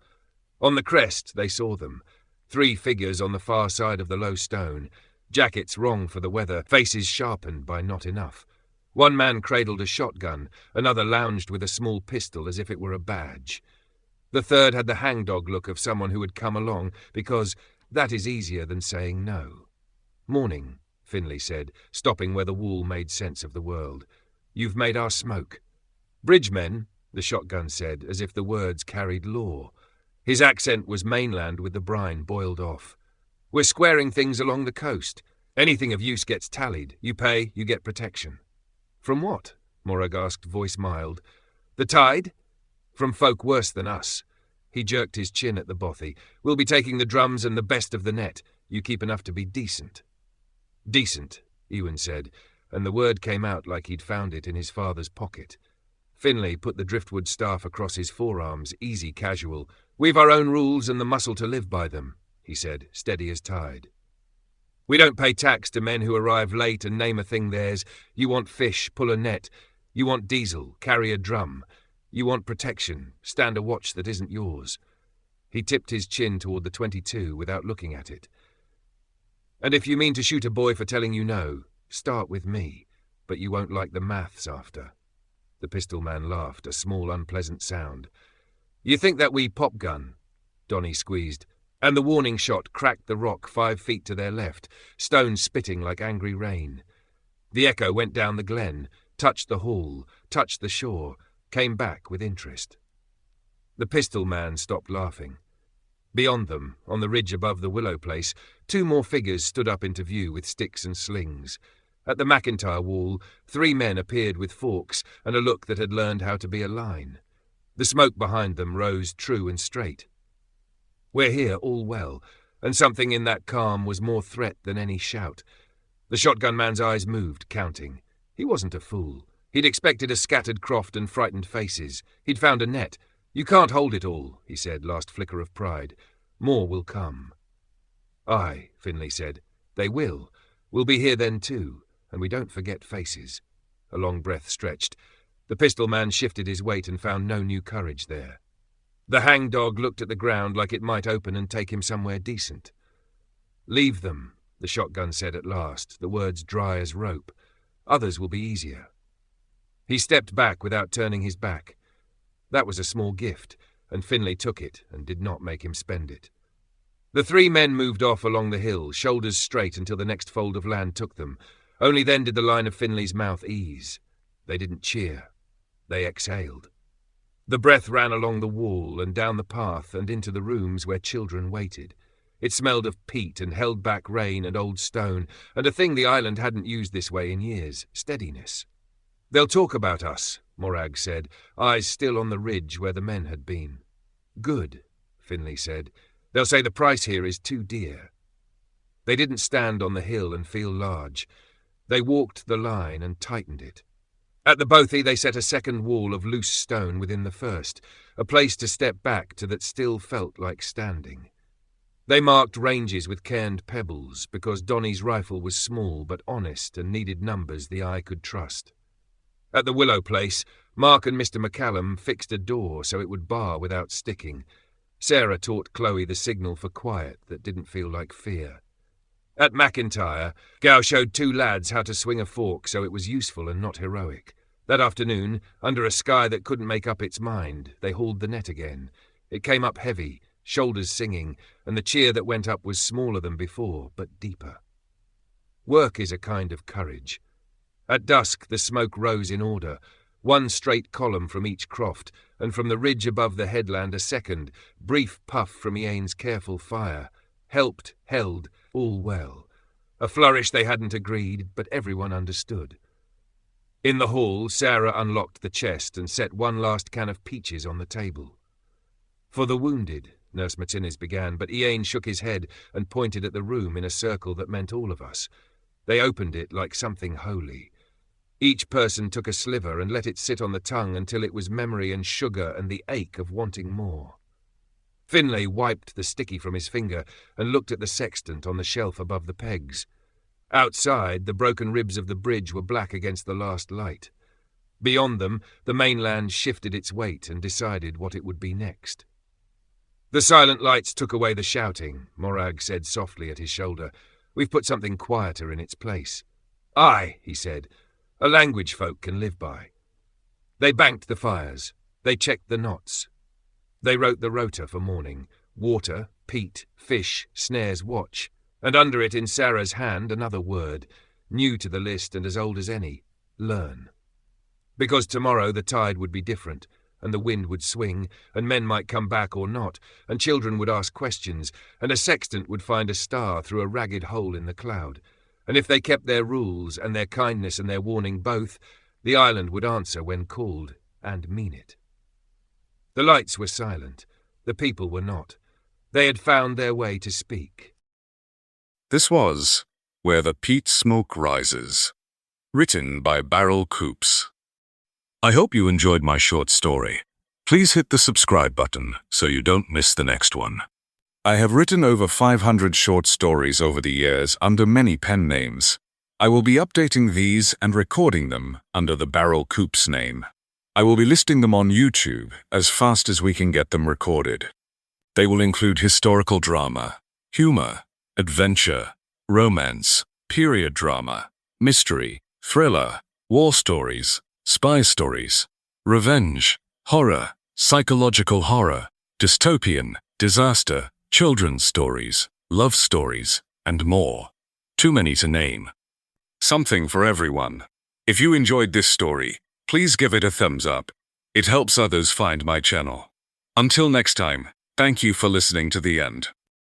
On the crest they saw them, 3 figures on the far side of the low stone, jackets wrong for the weather, faces sharpened by not enough. One man cradled a shotgun, another lounged with a small pistol as if it were a badge. The third had the hangdog look of someone who had come along because that is easier than saying no. "Morning," Finlay said, stopping where the wall made sense of the world. "You've made our smoke." "Bridgemen," the shotgun said, as if the words carried law. His accent was mainland with the brine boiled off. "We're squaring things along the coast. Anything of use gets tallied. You pay, you get protection." "From what?" Morag asked, voice mild. "The tide? From folk worse than us." He jerked his chin at the bothy. "We'll be taking the drums and the best of the net. You keep enough to be decent." "Decent," Ewan said, and the word came out like he'd found it in his father's pocket. Finlay put the driftwood staff across his forearms, easy casual. "We've our own rules and the muscle to live by them," he said, steady as tide. "We don't pay tax to men who arrive late and name a thing theirs. You want fish, pull a net. You want diesel, carry a drum. You want protection, stand a watch that isn't yours. He tipped his chin toward the 22 without looking at it. "And if you mean to shoot a boy for telling you no, start with me, but you won't like the maths after." The pistol man laughed, a small, unpleasant sound. "You think that wee pop gun?" Donnie squeezed, and the warning shot cracked the rock 5 feet to their left, stones spitting like angry rain. The echo went down the glen, touched the hall, touched the shore, came back with interest. The pistol man stopped laughing. Beyond them, on the ridge above the willow place, 2 more figures stood up into view with sticks and slings. At the McIntyre wall, 3 men appeared with forks and a look that had learned how to be a line. The smoke behind them rose true and straight. "We're here, all well," and something in that calm was more threat than any shout. The shotgun man's eyes moved, counting. He wasn't a fool. He'd expected a scattered croft and frightened faces. He'd found a net. "You can't hold it all," he said, last flicker of pride. "More will come." "Aye," Finlay said. "They will. We'll be here then too, and we don't forget faces." A long breath stretched. The pistol man shifted his weight and found no new courage there. The hangdog looked at the ground like it might open and take him somewhere decent. "Leave them," the shotgun said at last, the words dry as rope. "Others will be easier." He stepped back without turning his back. That was a small gift, and Finlay took it and did not make him spend it. The 3 men moved off along the hill, shoulders straight until the next fold of land took them. Only then did the line of Finlay's mouth ease. They didn't cheer. They exhaled. The breath ran along the wall and down the path and into the rooms where children waited. It smelled of peat and held back rain and old stone, and a thing the island hadn't used this way in years, steadiness. "They'll talk about us," Morag said, eyes still on the ridge where the men had been. "Good," Finlay said. "They'll say the price here is too dear." They didn't stand on the hill and feel large. They walked the line and tightened it. At the bothy they set a second wall of loose stone within the first, a place to step back to that still felt like standing. They marked ranges with cairned pebbles, because Donnie's rifle was small but honest and needed numbers the eye could trust. At the willow place, Mark and Mr. McCallum fixed a door so it would bar without sticking. Sarah taught Chloe the signal for quiet that didn't feel like fear. At McIntyre, Gow showed 2 lads how to swing a fork so it was useful and not heroic. That afternoon, under a sky that couldn't make up its mind, they hauled the net again. It came up heavy, shoulders singing, and the cheer that went up was smaller than before, but deeper. Work is a kind of courage. At dusk the smoke rose in order, 1 straight column from each croft, and from the ridge above the headland a second, brief puff from Iain's careful fire. Helped, held, all well. A flourish they hadn't agreed, but everyone understood. In the hall, Sarah unlocked the chest and set 1 last can of peaches on the table. "For the wounded," Nurse Martinez began, but Iain shook his head and pointed at the room in a circle that meant all of us. They opened it like something holy. Each person took a sliver and let it sit on the tongue until it was memory and sugar and the ache of wanting more. Finlay wiped the sticky from his finger and looked at the sextant on the shelf above the pegs. Outside, the broken ribs of the bridge were black against the last light. Beyond them, the mainland shifted its weight and decided what it would be next. "The silent lights took away the shouting," Morag said softly at his shoulder. "We've put something quieter in its place." "Aye," he said. "A language folk can live by." They banked the fires. They checked the knots. They wrote the rota for morning. Water, peat, fish, snares, watch. And under it in Sarah's hand another word, new to the list and as old as any, learn. Because tomorrow the tide would be different, and the wind would swing, and men might come back or not, and children would ask questions, and a sextant would find a star through a ragged hole in the cloud. And if they kept their rules and their kindness and their warning both, the island would answer when called, and mean it. The lights were silent. The people were not. They had found their way to speak. This was Where the Peat Smoke Rises, written by Barrel Coops. I hope you enjoyed my short story. Please hit the subscribe button so you don't miss the next one. I have written over 500 short stories over the years under many pen names. I will be updating these and recording them under the Barrel Coops name. I will be listing them on YouTube as fast as we can get them recorded. They will include historical drama, humor, adventure, romance, period drama, mystery, thriller, war stories, spy stories, revenge, horror, psychological horror, dystopian, disaster, children's stories, love stories, and more. Too many to name. Something for everyone. If you enjoyed this story, please give it a thumbs up. It helps others find my channel. Until next time, thank you for listening to the end.